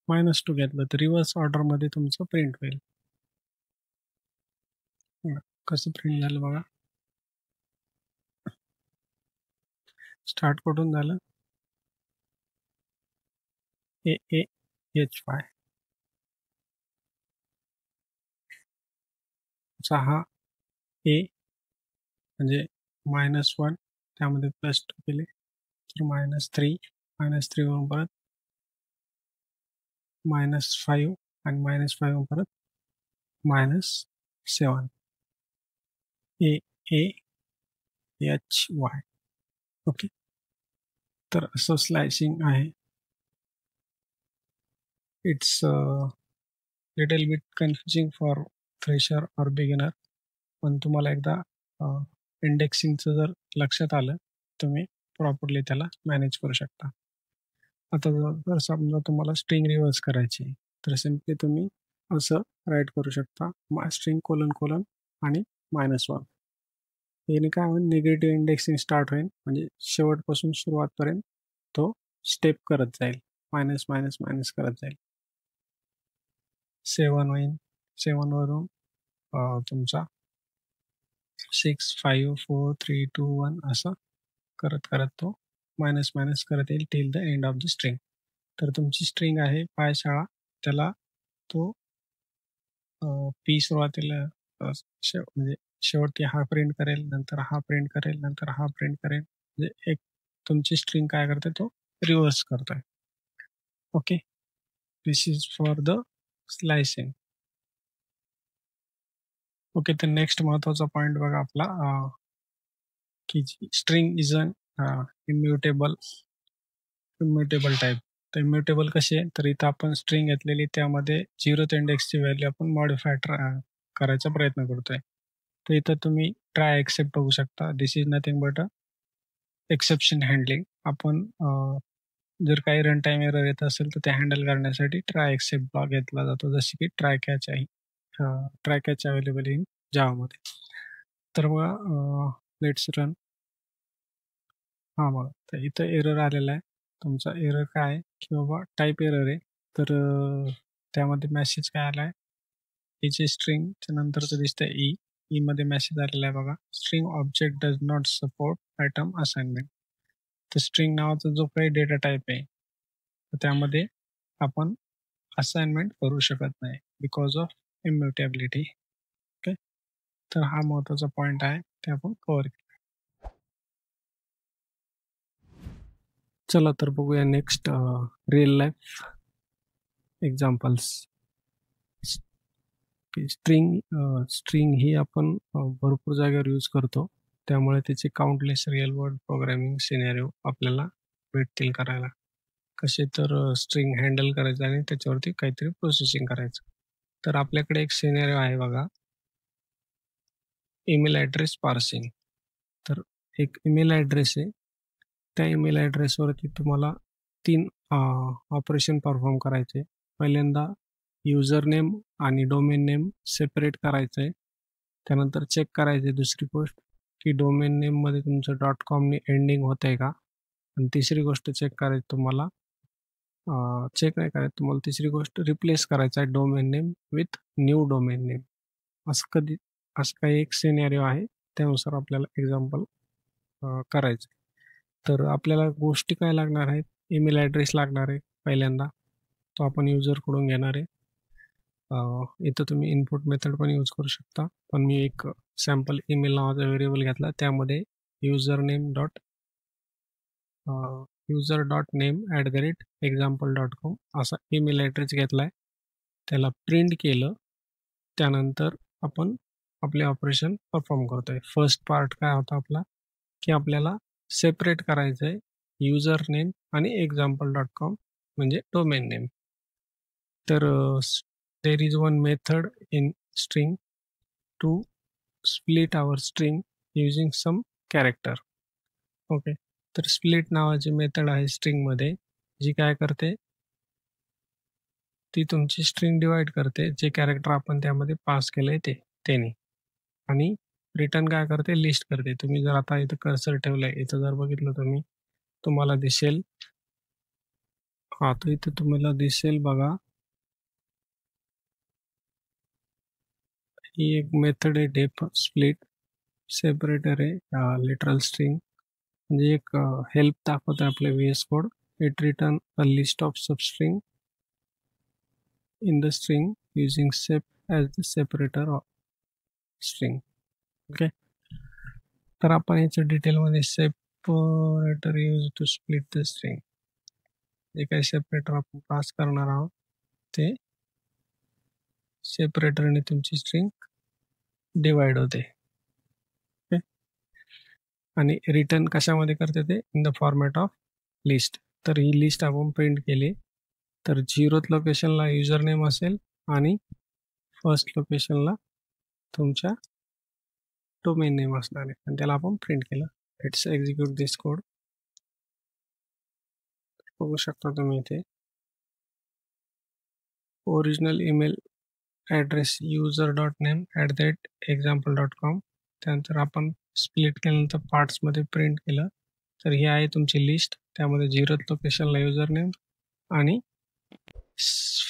A: -2 घेतलं तर रिव्हर्स ऑर्डरमध्ये तुमचं प्रिंट होईल. कसं प्रिंट झालं बघा, स्टार्ट कुठून झालं? AAHY हा A म्हणजे -1, त्यामध्ये +2 केले तर -3, -3 वरून परत -5 आणि -5 वरून परत -7. AAHY. ओके, तर असं स्लायसिंग आहे. It's little bit confusing for fresher or beginner, पण तुम्हाला एकदा इंडेक्सिंगचं जर लक्षात आलं तुम्ही प्रॉपरली त्याला मॅनेज करू शकता. आता जर समजा तुम्हाला स्ट्रिंग रिव्हर्स करायची आहे, तर सिम्पली तुम्ही असं राईट करू शकता स्ट्रिंग कोलन कोलन आणि -1. याने काय होईल, निगेटिव्ह इंडेक्सिंग स्टार्ट होईल, म्हणजे शेवटपासून सुरुवातपर्यंत तो स्टेप करत जाईल, मायनस मायनस मायनस करत जाईल. 7 होईल, 7 वरून तुमचा 6, 5, 4, 3, 2, 1 असं करत करत तो मायनस मायनस करत येईल till the end of the string. तर तुमची स्ट्रिंग आहे पायशाळा, त्याला तो पी सुरुवातीला म्हणजे शेवटी हा प्रिंट करेल, नंतर हा प्रिंट करेल, नंतर हा प्रिंट करेल, म्हणजे एक तुमची स्ट्रिंग काय करते, तो रिव्हर्स करतोय. Okay, this is for the slicing. Okay, तर नेक्स्ट महत्वाचा पॉइंट बघा आपला, की string is an immutable type. तर इम्युटेबल कशी आहे, तर इथं आपण स्ट्रिंग घेतलेली, त्यामध्ये 0th इंडेक्सची व्हॅल्यू आपण मॉडिफाय करायचा प्रयत्न करतोय. तर इथं तुम्ही ट्राय एक्सेप्ट बघू शकता. This is nothing but a exception handling. आपण जर काही रन टाइम एरर येत असेल तर ते हँडल करण्यासाठी ट्राय एक्सेप्ट ब्लॉक घेतला जातो, जसे की ट्राय कॅच आहे. ट्राय कॅच अवेलेबल इन जावामध्ये. तर बघा, लेट्स रन. हां, बघा, तर इथं एरर आलेला आहे. तुमचा एरर काय आहे, की बाबा टाइप एरर आहे. तर त्यामध्ये मेसेज काय आला आहे, हीची स्ट्रिंगच्या नंतरचं दिसतंय ई मध्ये मेसेज आलेला आहे बघा, string object does not support item assignment. तर स्ट्रिंग नावाचा जो काही डेटा टाईप आहे, तर त्यामध्ये आपण असाइनमेंट करू शकत नाही बिकॉज ऑफ इम्युटेबिलिटी. ओके, तर हा महत्त्वाचा पॉईंट आहे, ते आपण कव्हर केला. चला तर बघूया next real life examples. String ही आपण भरपूर जागेवर यूज करतो, त्यामुळे त्याचे countless real world programming scenario आपल्याला भेटतील करायला. कसे तर स्ट्रिंग हँडल करायचं आणि त्याच्यावरती काहीतरी प्रोसेसिंग करायचं. तर आपल्याकडे एक सिनेरिओ आहे बघा, ईमेल ॲड्रेस पार्सिंग. तर एक ईमेल ॲड्रेस आहे, त्या ईमेल ॲड्रेसवरती तुम्हाला 3 ऑपरेशन परफॉर्म करायचे. पहिल्यांदा युजर नेम आणि डोमेन नेम सेपरेट करायचं आहे. त्यानंतर चेक करायचं आहे दुसरी गोष्ट, की डोमेन नेममध्ये तुमचं .comने एंडिंग होतं आहे का. आणि तिसरी गोष्ट चेक करायची तुम्हाला, चेक नाही करायचं तुम्हाला, तिसरी गोष्ट रिप्लेस करायचं आहे domain name with new domain name. असं काही एक सिनेरिओ आहे, त्यानुसार आपल्याला एक्झाम्पल करायचं. तर आपल्याला गोष्टी काय लागणार आहेत, ईमेल ॲड्रेस लागणार आहे पहिल्यांदा, तो आपण युजरकडून घेणार आहे. इथं तुम्ही इनपुट मेथड पण यूज करू शकता, पण मी एक सॅम्पल ईमेल नावाचा व्हेरिएबल घेतला, त्यामध्ये user.name@example.com असा ईमेल ॲड्रेस घेतला आहे, त्याला प्रिंट केलं. त्यानंतर आपण आपले ऑपरेशन परफॉर्म करतोय. फर्स्ट पार्ट काय होता आपला, की आपल्याला सेपरेट करायचं आहे युजर नेम आणि example.com म्हणजे डोमेन नेम. तर there is one method in string to split our string using some character. Okay, तर स्प्लिट नावाची मेथड आहे स्ट्रिंगमध्ये, जी काय करते, ती तुमची स्ट्रिंग डिवाइड करते, जे कॅरेक्टर आपण त्यामध्ये पास केलंय त्याने, आणि रिटर्न काय करते, लिस्ट करते. तुम्ही जर आता इथं कर्सर ठेवलंय, इथं जर बघितलं तुम्ही, तुम्हाला दिसेल, तर इथं तुम्हाला दिसेल बघा, ही एक मेथड आहे डेफ स्प्लिट सेपरेटर आहे लिटरल स्ट्रिंग, म्हणजे एक हेल्प दाखवत आहे आपले VS code. It return a list of substring in the string using sep as the separator of string. Okay, तर आपण याच्या डिटेलमध्ये separator use to split the string, जे काही सेपरेटर आपण पास करणार आहोत ते सेपरेटरने तुमची स्ट्रिंग डिवाइड होते. ओके, आणि रिटर्न कशामध्ये करते ते, in the format of list. तर ही लिस्ट आपण प्रिंट केली, तर 0th लोकेशनला युजर नेम असेल आणि फर्स्ट लोकेशनला तुमच्या डोमेन नेम असणार आहे, आणि त्याला आपण प्रिंट केलं. Let's execute this code. बघू शकता तुम्ही इथे ओरिजिनल ईमेल ॲड्रेस user.name@example.com. त्यानंतर आपण स्प्लिट केल्यानंतर पार्ट्समध्ये प्रिंट केलं तर ही आहे तुमची लिस्ट. त्यामध्ये 0th लोकेशनला युजर नेम आणि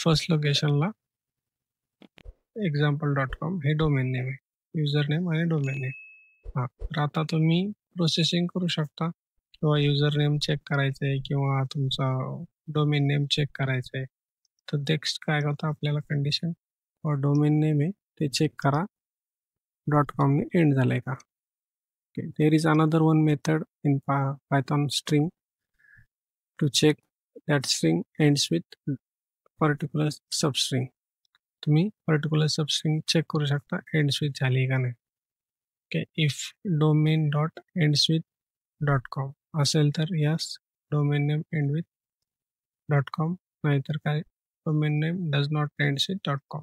A: फर्स्ट लोकेशनला example.com हे डोमेन नेम आहे. युजर नेम आणि डोमेन नेम. हां, तर आता तुम्ही प्रोसेसिंग करू शकता किंवा युजर नेम चेक करायचं आहे किंवा तुमचा डोमेन नेम चेक करायचं आहे. तर नेक्स्ट काय होतं आपल्याला कंडिशन डोमेन नेम आहे ते चेक करा .comने एंड झालंय का. Okay, there is another one method in Python string to check that string ends with particular substring. तुम्ही particular substring चेक करू शकता ends with झाली का नाही. Okay, if domain dot ends with .com असेल तर yes, domain name end with .com, नाहीतर काय domain name does not ends with .com.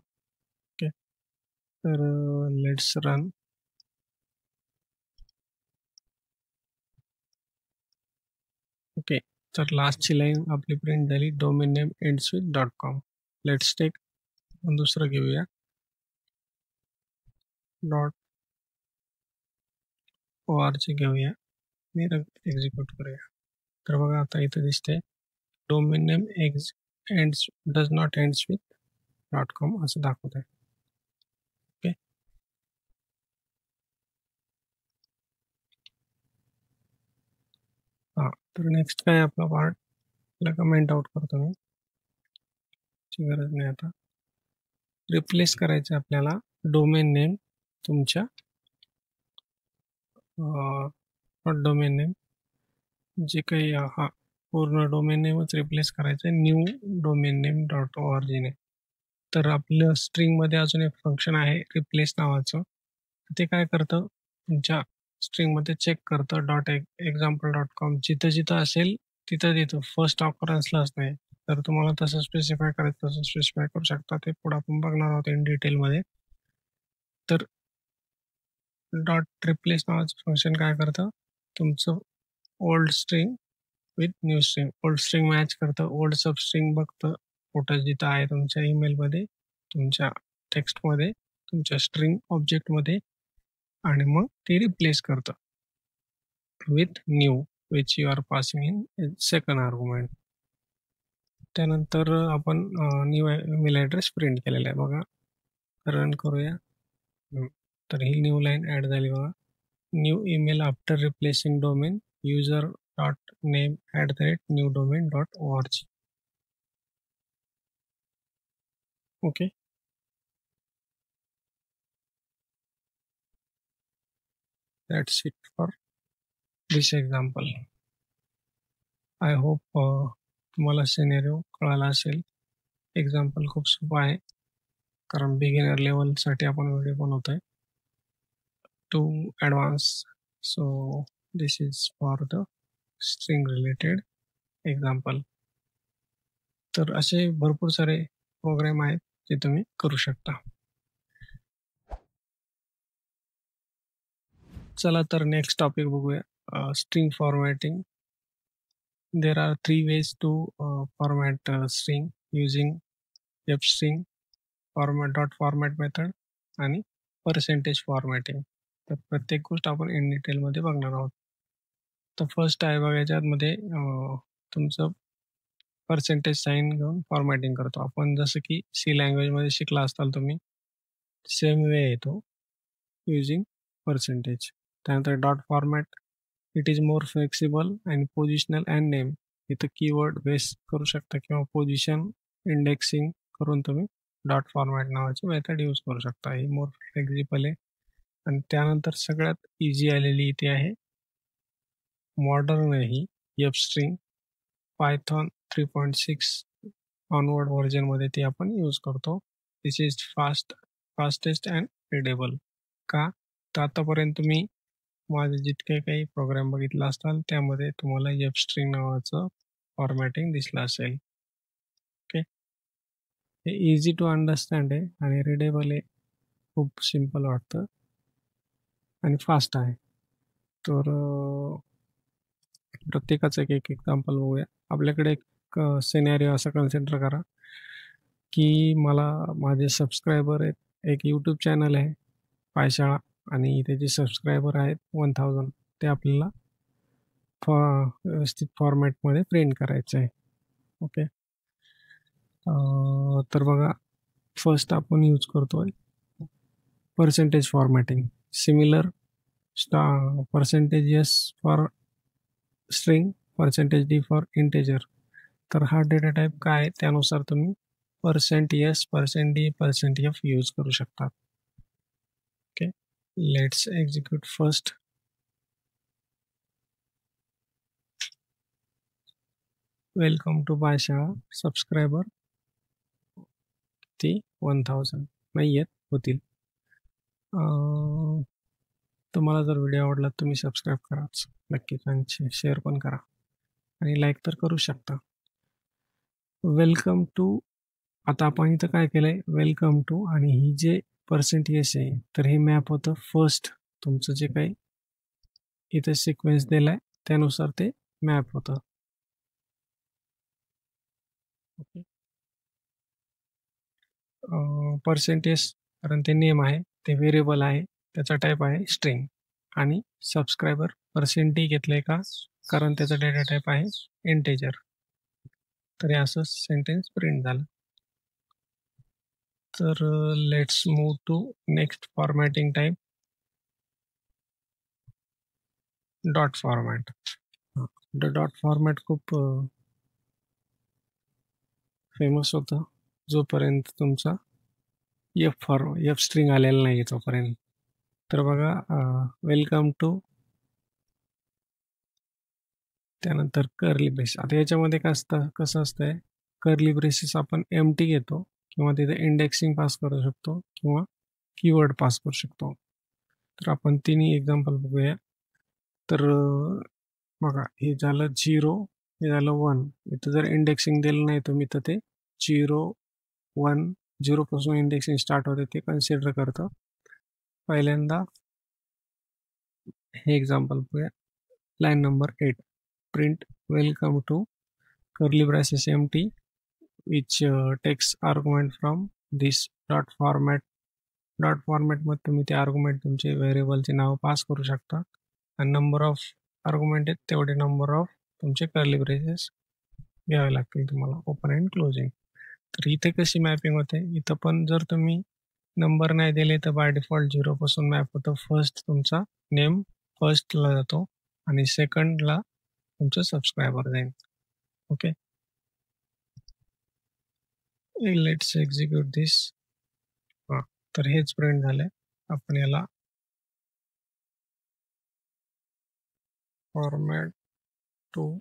A: Okay, तर let's run. ओके, तर लास्टची लाईन आपली प्रिंट झाली domain name ends with .com. Let's take दुसरं घेऊया .org घेऊया मी एक्झिक्यूट करूया. तर बघा आता इथं दिसते domain name ends does not ends with .com असं दाखवत आहे. ओके, हां, तर नेक्स्ट काय आपला पार्ट कमेंट आउट करतो मी, गरज नाही. आता रिप्लेस करायचं आपल्याला डोमेन नेम तुमच्या डोमेन नेम जे काही हा पूर्ण डोमेन नेमच रिप्लेस करायचं आहे न्यू डोमेन नेम .org ने. तर आपलं स्ट्रिंगमध्ये अजून एक फंक्शन आहे रिप्लेस नावाचं. ते काय करतं तुमच्या स्ट्रिंगमध्ये चेक करतं .example.com जिथं जिथं असेल तिथं तिथं फर्स्ट ऑकरन्सलाच नाही. तर तुम्हाला तसं स्पेसिफाय करायचं तसं स्पेसिफाय करू शकता. ते पुढे आपण बघणार आहोत इन डिटेलमध्ये. तर रिप्लेस नावाचं फंक्शन काय करतं तुमचं old string with new string. Old string match करतं, ओल्ड सब स्ट्रिंग बघतं कुठं जिथं आहे तुमच्या ईमेलमध्ये, तुमच्या टेक्स्टमध्ये, तुमच्या स्ट्रिंग ऑब्जेक्टमध्ये आणि मग ते रिप्लेस करतं with new which you are passing in second argument. त्यानंतर आपण न्यू ईमेल ॲड्रेस प्रिंट केलेला आहे बघा. रन करूया. तर ही न्यू लाईन ॲड झाली बघा. New email after replacing domain user.name@newdomain.org. okay, that's it for this example. I hope तुम्हाला सिनेरिओ कळाला असेल. एक्झाम्पल खूप सोपं आहे कारण बिगिनर लेवलसाठी आपण व्हिडिओ बनवतोय to advance. So this is for the string related example. तर असे भरपूर सारे प्रोग्राम आहेत जे तुम्ही करू शकता. चला तर नेक्स्ट टॉपिक बघूया. String formatting. There are 3 ways to format string using fstring, format method आणि पर्सेंटेज फॉर्मॅटिंग. तर प्रत्येक गोष्ट आपण इन डिटेलमध्ये बघणार आहोत. तर फर्स्ट आहे बघा याच्यामध्ये तुमचं पर्सेंटेज साईन घेऊन फॉर्मॅटिंग करतो आपण. जसं की सी लँग्वेजमध्ये शिकला असताल तुम्ही, सेम वे येतो युजिंग पर्सेंटेज. त्यानंतर dot format. It is more flexible and positional and name. इथं कीवर्ड बेस करू शकता किंवा पोझिशन इंडेक्सिंग करून तुम्ही डॉट फॉर्मॅट नावाची मेथड यूज करू शकता. ही मोर फ्लेक्झिबल आहे. आणि त्यानंतर सगळ्यात इझी आलेली इथे आहे मॉडर्न ही एफ स्ट्रिंग. पायथॉन 3.6 ऑनवर्ड व्हर्जनमध्ये ती आपण यूज करतो. दिस इज फास्टेस्ट अँड रिडेबल. का तर आतापर्यंत तुम्ही माझे जितके काही प्रोग्राम बघितला असताल त्यामध्ये तुम्हाला एफ स्ट्रिंग नावाचं फॉर्मॅटिंग दिसलं असेल. ओके, हे इझी टू अंडरस्टँड आहे आणि रिडेबल आहे. खूप सिम्पल वाटतं आणि फास्ट आहे. तर प्रत्येकाचं एक एक्झाम्पल बघूया. आपल्याकडे एक सिनेरिओ असा कन्सिडर करा, की मला माझे सबस्क्रायबर आहेत. एक यूट्यूब चॅनल आहे पायशाळा आणि त्याचे सबस्क्रायबर आहेत 1000. ते आपल्याला व्यवस्थित फॉर्मॅटमध्ये प्रिंट करायचं आहे. ओके. तर बघा, फर्स्ट आपण यूज करतोय percentage formatting. Similar percentage S for string, percentage D for integer. तर हा डेटा टाईप काय आहे त्यानुसार तुम्ही %s, %d, %f यूज करू शकता. Okay. Let's execute first. Welcome to बायशाळा. सबस्क्रायबर ती 1000 नाही येत, होतील. तुम्हाला जर व्हिडिओ आवडला तुम्ही सबस्क्राईब कराच नक्कीच आणि शेअर पण करा आणि लाईक तर करू शकता. Welcome to. आता आपण इथं काय केलंय, वेलकम टू, आणि ही जे पर्सेंटेज आहे तर हे मॅप होतं फर्स्ट. तुमचं जे काही इथे सिक्वेन्स दिलाय त्यानुसार ते मॅप होतं. ओके. पर्सेंटेज कारण ते नेम आहे, ते व्हेरिएबल आहे, त्याचा टाईप आहे स्ट्रिंग. आणि सबस्क्रायबर %d घेतलंय का, कारण त्याचा डेटा टाईप आहे इंटेजर. तर हे असं सेंटेन्स प्रिंट झालं. तर let's move to next formatting type, dot format. Dot format खूप फेमस होतं जोपर्यंत तुमचा एफ स्ट्रिंग आलेला नाही तोपर्यंत. तर बघा, वेलकम टू, त्यानंतर कर्ली ब्रेस. आता याच्यामध्ये काय असतं, कसं असतंय, कर्ली ब्रेसेस आपण एम्प्टी घेतो किंवा तिथे इंडेक्सिंग पास करू शकतो किंवा कीवर्ड पास करू शकतो. तर आपण तिन्ही एक्झाम्पल बघूया. तर बघा, हे झालं 0, हे झालं 1. इथं जर इंडेक्सिंग दिलं नाही तुम्ही तर ते 0, 1, 0 पासून इंडेक्सिंग स्टार्ट होते ते कन्सिडर करतं. पहिल्यांदा हे एक्झाम्पल बघूया. Line number 8, print welcome to curly braces empty which takes argument from this dot format. Dot फॉर्मॅटमध्ये तुम्ही ते आर्ग्युमेंट तुमचे व्हेरिएबलचे नाव पास करू शकता आणि नंबर ऑफ आर्ग्युमेंट आहेत तेवढे नंबर ऑफ तुमचे कर्ली ब्रेसेस घ्यावे लागतील तुम्हाला, ओपन अँड क्लोजिंग. तर इथे कशी मॅपिंग होते, इथं पण जर तुम्ही नंबर नाही दिले तर बाय डिफॉल्ट 0 पासून मॅप होतं. फर्स्ट तुमचा नेम फर्स्टला जातो आणि सेकंडला तुमचं सबस्क्रायबर जाईल. ओके. Let's execute this. हां, तर हेच प्रिंट झालंय. आपण याला format to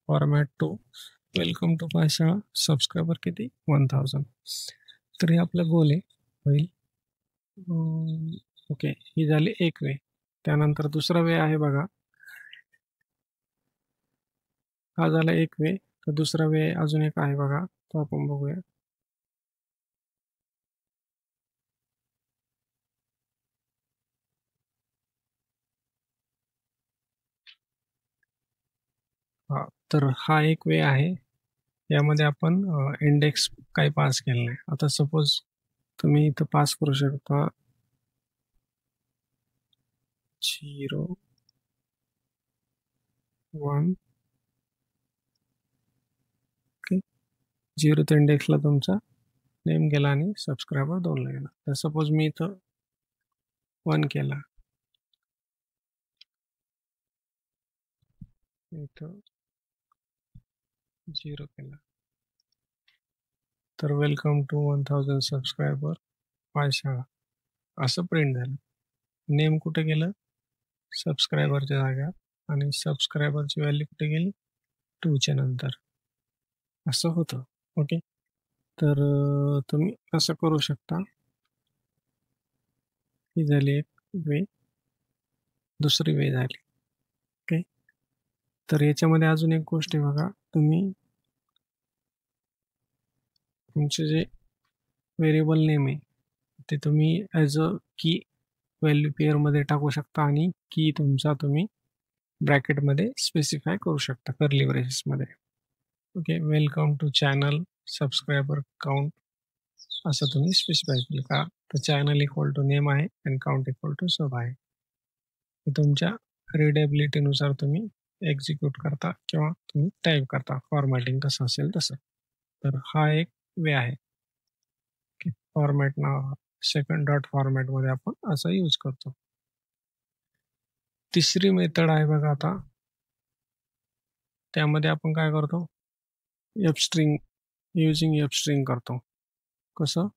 A: format to welcome to पायशाळा. सबस्क्रायबर किती, 1000. तर हे आपलं गोल आहे होईल. ओके, ही झाली एक वे. त्यानंतर दुसरा वे आहे बघा, हा झाला एक वे. तर दुसरा वे अजून एक आहे बघा, तो आपण बघूया. हा, तर हा एक वे आहे. यामध्ये आपण इंडेक्स काही पास केलं नाही. आता सपोज तुम्ही इथं पास करू शकता 0, 1. ओके. 0th इंडेक्सला तुमचा नेम गेला आणि सबस्क्रायबर 2ला गेला. तर सपोज मी इथं 1 केला, इथं 0 केला, तर वेलकम टू 1000 सबस्क्रायबर पायशाळा असं प्रिंट झालं. नेम कुठे गेलं, सबस्क्रायबरच्या जागा, आणि सबस्क्रायबरची व्हॅल्यू कुठे गेली, 2च्या नंतर. असं होतं. ओके. तर तुम्ही असं करू शकता. ही झाली एक वे. दुसरी वे झाली. ओके. तर याच्यामध्ये अजून एक गोष्ट आहे बघा, तुम्ही तुमचे जे व्हेरिएबल नेम आहे ते तुम्ही ॲज अ की व्हॅल्यू पेअरमध्ये टाकू शकता आणि की तुमचा तुम्ही ब्रॅकेटमध्ये स्पेसिफाय करू शकता कर्ली ब्रेसेसमध्ये. Okay. Welcome to channel subscriber count असं तुम्ही स्पेसिफाय केलं का, तर चॅनल इक्वल टू नेम आहे आणि काउंट इक्वल टू सब आहे. तुमच्या रीडेबिलिटीनुसार तुम्ही एक्झिक्यूट करता किंवा तुम्ही टाईप करता, फॉर्मॅटिंग कसं असेल तसं. तर हा एक वे आहे. फॉर्मॅट नाव सेकंड डॉट फॉर्मॅटमध्ये आपण असं यूज करतो. तिसरी मेथड आहे बघा आता, त्यामध्ये आपण काय करतो, F string using F string करतो. कसं,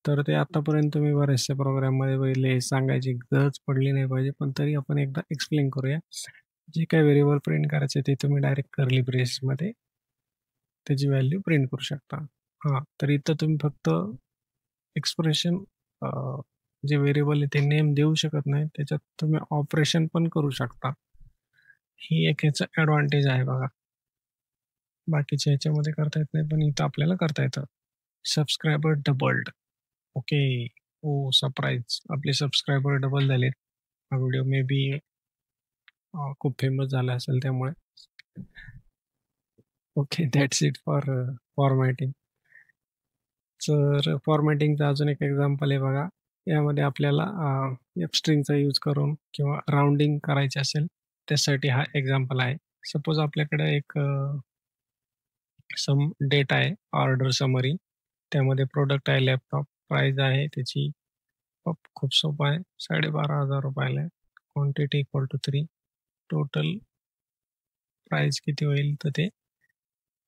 A: तर ते आतापर्यंत मी बऱ्याचशा प्रोग्राममध्ये पहिले सांगायची गरज पडली नाही पाहिजे, पण तरी आपण एकदा एक्सप्लेन करूया. जे काही व्हेरिएबल प्रिंट करायचे ते तुम्ही डायरेक्ट कर्ली ब्रेसमध्ये त्याची व्हॅल्यू प्रिंट करू शकता. हां, तर इथं तुम्ही फक्त एक्सप्रेशन जे व्हेरिएबल आहे ते नेम देऊ शकत नाही, त्याच्यात तुम्ही ऑपरेशन पण करू शकता. ही एक ह्याचं ॲडव्हान्टेज आहे बघा. बाकीच्या ह्याच्यामध्ये करता येत नाही, पण इथं आपल्याला करता येतं. Subscriber doubled. ओके. ओ सरप्राईज, आपले सबस्क्रायबर डबल झालेत. हा व्हिडिओ मे बी खूप फेमस झाला असेल त्यामुळे. Okay, that's it for formatting. तर फॉर्मॅटिंगचा अजून एक एक्झाम्पल आहे बघा. यामध्ये आपल्याला एफ स्ट्रिंगचा यूज करून किंवा राउंडिंग करायचे असेल त्यासाठी हा एक्झाम्पल आहे. सपोज आपल्याकडे एक सम डेट आहे, ऑर्डर समरी. त्यामध्ये प्रोडक्ट आहे लॅपटॉप, प्राईज आहे त्याची खूप सोपं आहे, 12,500 रुपयाला आहे. Quantity equal to 3. Total price किती होईल, तर ते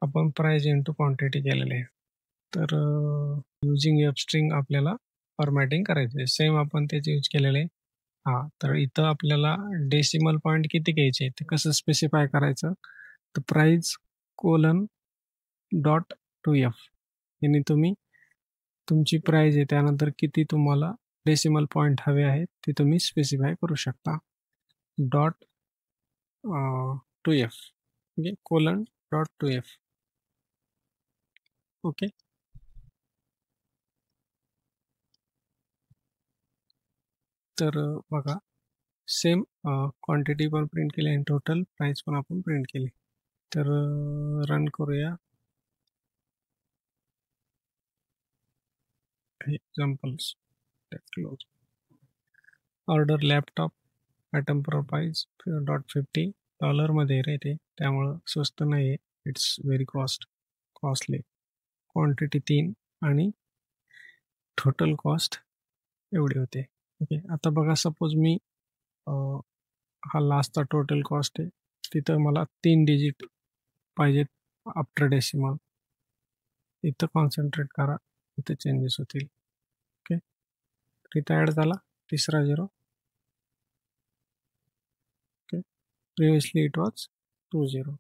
A: आपण प्राईज इंटू क्वांटिटी केलेले आहे. तर युजिंग एफ स्ट्रिंग आपल्याला फॉर्मॅटिंग करायचं आहे. सेम आपण त्याचे यूज केलेले आहे. हां, तर इथं आपल्याला डेसिमल पॉईंट किती घ्यायचे ते कसं स्पेसिफाय करायचं, तर price colon dot two f याने तुम्ही तुमची प्राईज आहे त्यानंतर किती तुम्हाला डेसिमल पॉईंट हवे आहेत ते तुम्ही स्पेसिफाय करू शकता. डॉट टू एफ म्हणजे colon dot two F. Okay. तर बघा, सेम क्वांटिटी पण प्रिंट केली आणि टोटल प्राईस पण आपण प्रिंट केली. तर रन करूया एक्झाम्पल्स. क्लोज. ऑर्डर लॅपटॉप ॲटम प्राईस $.50 रे ते, त्यामुळं स्वस्त नाही आहे, इट्स व्हेरी कॉस्टली. क्वांटिटी 3 आणि टोटल कॉस्ट एवढी होते. ओके. आता बघा, सपोज मी हा लास्टचा टोटल कॉस्ट आहे, तिथं मला 3 डिजिट पाहिजेत आफ्टर डेसिमल. इथं कॉन्सन्ट्रेट करा, इथं चेंजेस होतील. ओके. इथं ॲड झाला तिसरा 0. Okay. Previously it was 20.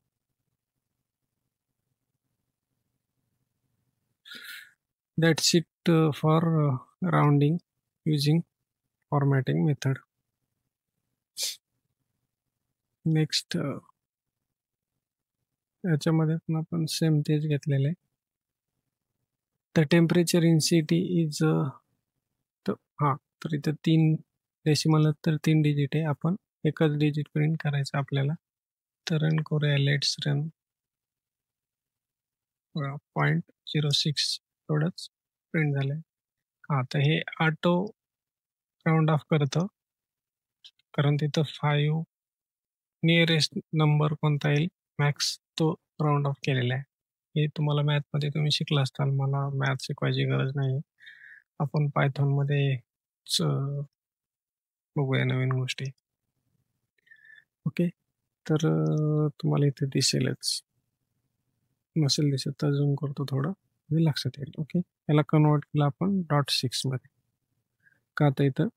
A: That's it for rounding using formatting method. Next याच्यामध्ये पण आपण सेम तेच घेतलेलं आहे. The temperature in city is हां, तर इथं 3 डेसिमल तर 3 डिजिट आहे, आपण एकच डिजिट प्रिंट करायचं आपल्याला. तर रन करूया, लेट्स रन. 0.06 एवढंच प्रिंट झालं आहे. हां, तर हे ऑटो राऊंड ऑफ करतं, कारण तिथं 5 नियरेस्ट नंबर कोणता येईल मॅक्स तो राऊंड ऑफ केलेला आहे. हे तुम्हाला मॅथमध्ये तुम्ही शिकला असताल, मला मॅथ शिकवायची गरज नाही. आपण पायथॉनमध्ये बघूया नवीन गोष्टी. ओके. तर तुम्हाला इथे दिसेलच, नसेल दिसत तर झूम करतो थोडं, म्हणजे लक्षात येईल. ओके. याला कन्वर्ट केलं आपण .6 का, तर इथं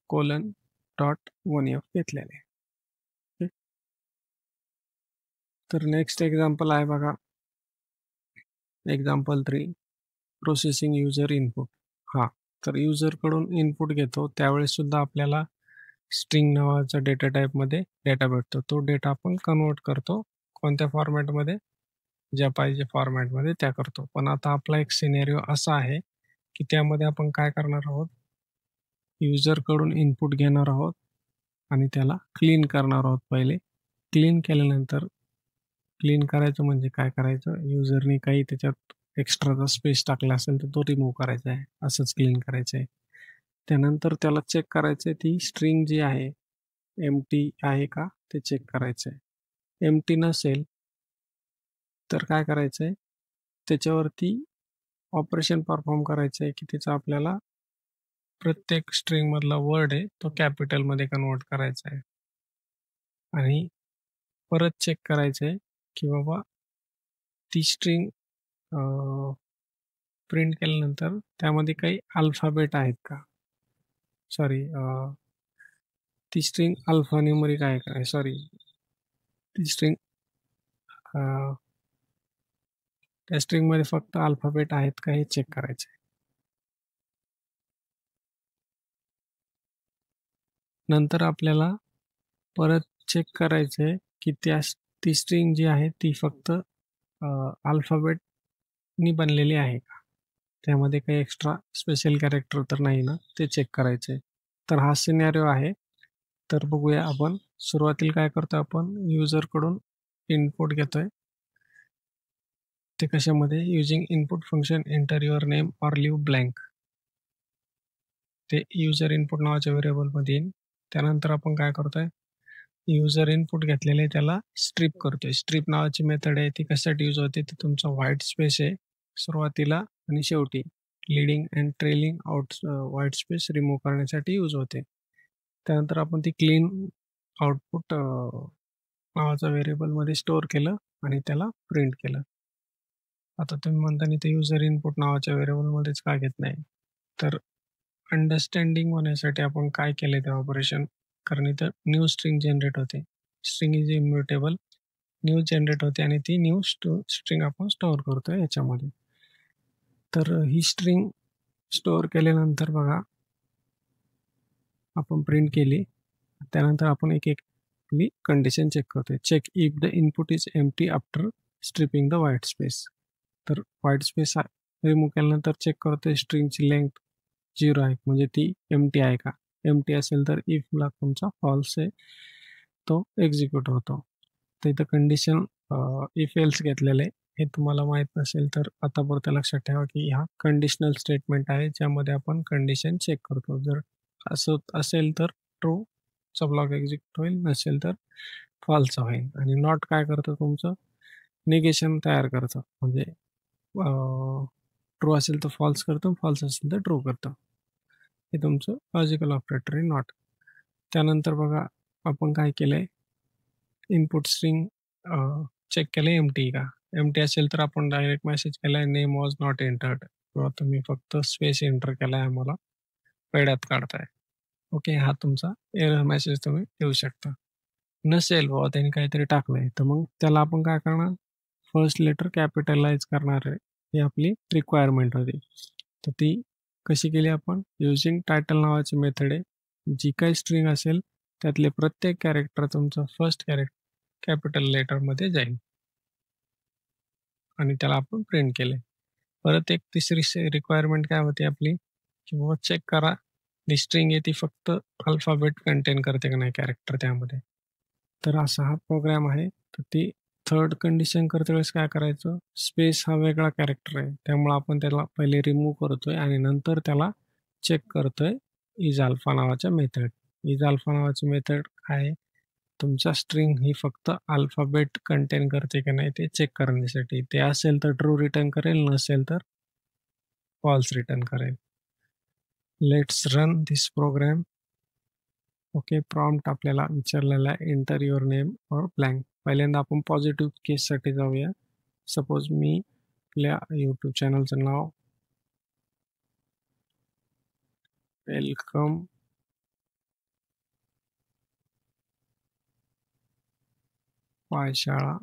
A: $.1f घेतलेले आहे. तर नेक्स्ट एक्झाम्पल आहे बघा, एक्झाम्पल 3, प्रोसेसिंग युजर इनपुट. हां, तर युजरकडून इनपुट घेतो त्यावेळेस सुद्धा आपल्याला स्ट्रिंग नावाचा डेटा टाईपमध्ये डेटा भेटतो. तो डेटा आपण कन्वर्ट करतो कोणत्या फॉर्मॅटमध्ये, ज्या पाहिजे फॉर्मॅटमध्ये त्या करतो. पण आता आपला एक सिनेरिओ असा आहे की त्यामध्ये आपण काय करणार आहोत, युजरकडून इनपुट घेणार आहोत आणि त्याला क्लीन करणार आहोत. पहिले क्लीन केल्यानंतर, क्लीन करायचं म्हणजे काय करायचं, युजरनी काही त्याच्यात एक्स्ट्राचा स्पेस टाकला असेल तर तो रिमूव्ह करायचा आहे, असंच क्लीन करायचं आहे. त्यानंतर त्याला चेक करायचं आहे ती स्ट्रिंग जी आहे एम्प्टी आहे का ते चेक करायचं आहे. एम्प्टी नसेल तर काय करायचं आहे, त्याच्यावरती ऑपरेशन परफॉर्म करायचं आहे की त्याचा आपल्याला प्रत्येक स्ट्रिंगमधला वर्ड आहे तो कॅपिटलमध्ये कन्वर्ट करायचा आहे आणि परत चेक करायचं आहे की बाबा ती स्ट्रिंग प्रिंट केल्यानंतर त्यामध्ये काही अल्फाबेट आहेत का, सॉरी ती स्ट्रिंग अल्फा न्यूमरिक आहे का, सॉरी ती स्ट्रिंग त्या स्ट्रिंगमध्ये फक्त अल्फाबेट आहेत का हे चेक करायचं आहे. नंतर आपल्याला परत चेक करायचं आहे की ती स्ट्रिंग जी आहे ती फक्त अल्फाबेटनी बनलेली आहे का, त्यामध्ये काही एक्स्ट्रा स्पेशल कॅरेक्टर तर नाही ना, ते चेक करायचं आहे. तर हा सिनॅरिओ आहे. तर बघूया आपण सुरुवातीला काय करतो, आपण युजरकडून इनपुट घेतोय. ते कशामध्ये, using input function enter your name or leave blank, ते युजर इनपुट नावाच्या व्हेरिएबलमध्ये येईल. त्यानंतर आपण काय करतोय, युजर इनपुट घेतलेले त्याला स्ट्रिप करतोय. स्ट्रिप नावाची मेथड आहे, ती कशासाठी यूज होते, ते तुमचा व्हाईट स्पेस आहे सुरुवातीला आणि शेवटी leading and trailing out white space remove करण्यासाठी यूज होते. त्यानंतर आपण ती क्लीन आउटपुट नावाचा व्हेरिएबलमध्ये स्टोअर केलं आणि त्याला प्रिंट केलं. आता तुम्ही म्हणता ते युजर इनपुट नावाच्या व्हेरिएबलमध्येच का घेत नाही, तर अंडरस्टँडिंग होण्यासाठी आपण काय केलंय ते ऑपरेशन, कारण इथं न्यू स्ट्रिंग जनरेट होते. String is immutable, new generate होते आणि ती न्यू स्ट्रिंग आपण स्टोअर करतोय याच्यामध्ये. तर ही स्ट्रिंग स्टोअर केल्यानंतर बघा आपण प्रिंट केली. त्यानंतर आपण एक कंडिशन चेक करतोय, check if the input is empty after stripping the white space. तर व्हाईट स्पेस रिमूव्ह केल्यानंतर चेक करतोय स्ट्रिंगची लेंथ 0 आहे म्हणजे ती एम्प्टी आहे का. एम्प्टी असेल तर इफला तुमचा फॉल्स आहे तो एक्झिक्यूट होतो. तर इथं कंडिशन इफ एल्स घेतलेलं आहे. हे तुम्हाला माहीत नसेल तर आतापर्यंत लक्षात ठेवा की हा कंडिशनल स्टेटमेंट आहे ज्यामध्ये आपण कंडिशन चेक करतो. जर असं असेल तर ट्रूचा ब्लॉक एक्झिक्यूट होईल, नसेल तर फॉल्सचा होईल. आणि नॉट काय करतं, तुमचं निगेशन तयार करतं, म्हणजे ट्रू असेल तर फॉल्स करतं, फॉल्स असेल तर ट्रू करतं. हे तुमचं लॉजिकल ऑपरेटर आहे नॉट. त्यानंतर बघा आपण काय केलंय, इनपुट स्ट्रिंग चेक केलं एम्प्टी का. एम्प्टी असेल तर आपण डायरेक्ट मेसेज केलाय नेम वॉज नॉट एंटर्ड, किंवा तुम्ही फक्त स्पेस एंटर केलाय आम्हाला पेड्यात काढताय. ओके, हा तुमचा एरर मेसेज तुम्ही देऊ शकता. नसेल बाबा त्यांनी काहीतरी टाकलंय तर मग त्याला आपण काय करणार, फर्स्ट लेटर कॅपिटलाइज करणार आहे, ही आपली रिक्वायरमेंट होती. तर ती कशी केली आपण, युजिंग टायटल नावाची मेथड आहे. जी काही स्ट्रिंग असेल त्यातले प्रत्येक कॅरेक्टर तुमचं फर्स्ट कॅपिटल लेटरमध्ये जाईल आणि त्याला आपण प्रिंट केले. परत एक तिसरी रिक्वायरमेंट काय होती आपली, की बाबा चेक करा ती स्ट्रिंग आहे ती फक्त अल्फाबेट कंटेन करते का नाही कॅरेक्टर त्यामध्ये. तर असा हा प्रोग्राम आहे. तर ती थर्ड कंडिशन करते वेळेस काय करायचं, स्पेस हा वेगळा कॅरेक्टर आहे त्यामुळे आपण त्याला पहिले रिमूव्ह करतोय आणि नंतर त्याला चेक करतोय इज अल्फा नावाच्या मेथड. इज अल्फा नावाची मेथड आहे तुमच्या स्ट्रिंग ही फक्त अल्फाबेट कंटेन करते की नाही ते चेक करण्यासाठी. ते असेल तर ट्रू रिटर्न करेल, नसेल तर फॉल्स रिटर्न करेल. Let's run this program. Okay, prompt आपल्याला विचारलेला आहे enter your name or blank. पहिल्यांदा आपण पॉझिटिव्ह केससाठी जाऊया. सपोज मी आपल्या यूट्यूब चॅनलचं नाव वेलकम पायशाळा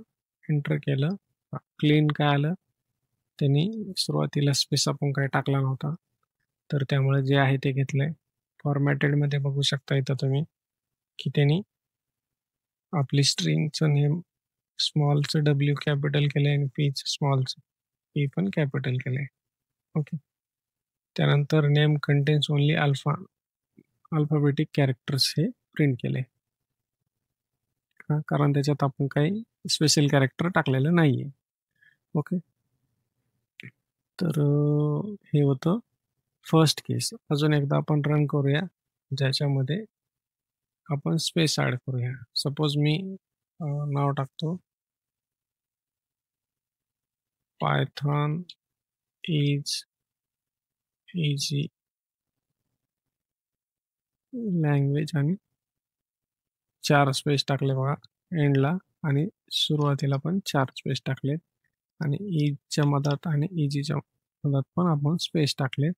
A: एंटर केलं. क्लीन काय आलं, त्यांनी सुरुवातीला स्पेस आपण काही टाकला नव्हता तर त्यामुळे जे आहे ते घेतलंय. फॉर्मॅटेडमध्ये बघू शकता इथं तुम्ही की त्यांनी आपली स्ट्रिंगचं नेम स्मॉलचं डब्ल्यू कॅपिटल केलंय आणि पीचं स्मॉलचं पी पण कॅपिटल केलंय. ओके. त्यानंतर name contains only alphabetic characters हे प्रिंट केले, कारण त्याच्यात आपण काही स्पेशल कॅरेक्टर टाकलेलं नाहीये. ओके. तर हे होतं फर्स्ट केस. अजून एकदा आपण रन करूया, ज्याच्यामध्ये आपण स्पेस ऍड करूया. सपोज मी नाव टाकतो पायथॉन इज इझी लँग्वेज आणि 4 स्पेस टाकले बघा एंडला, आणि सुरुवातीला पण 4 स्पेस टाकलेत, आणि इजच्या मधात आणि इजीच्या मधात पण आपण स्पेस टाकलेत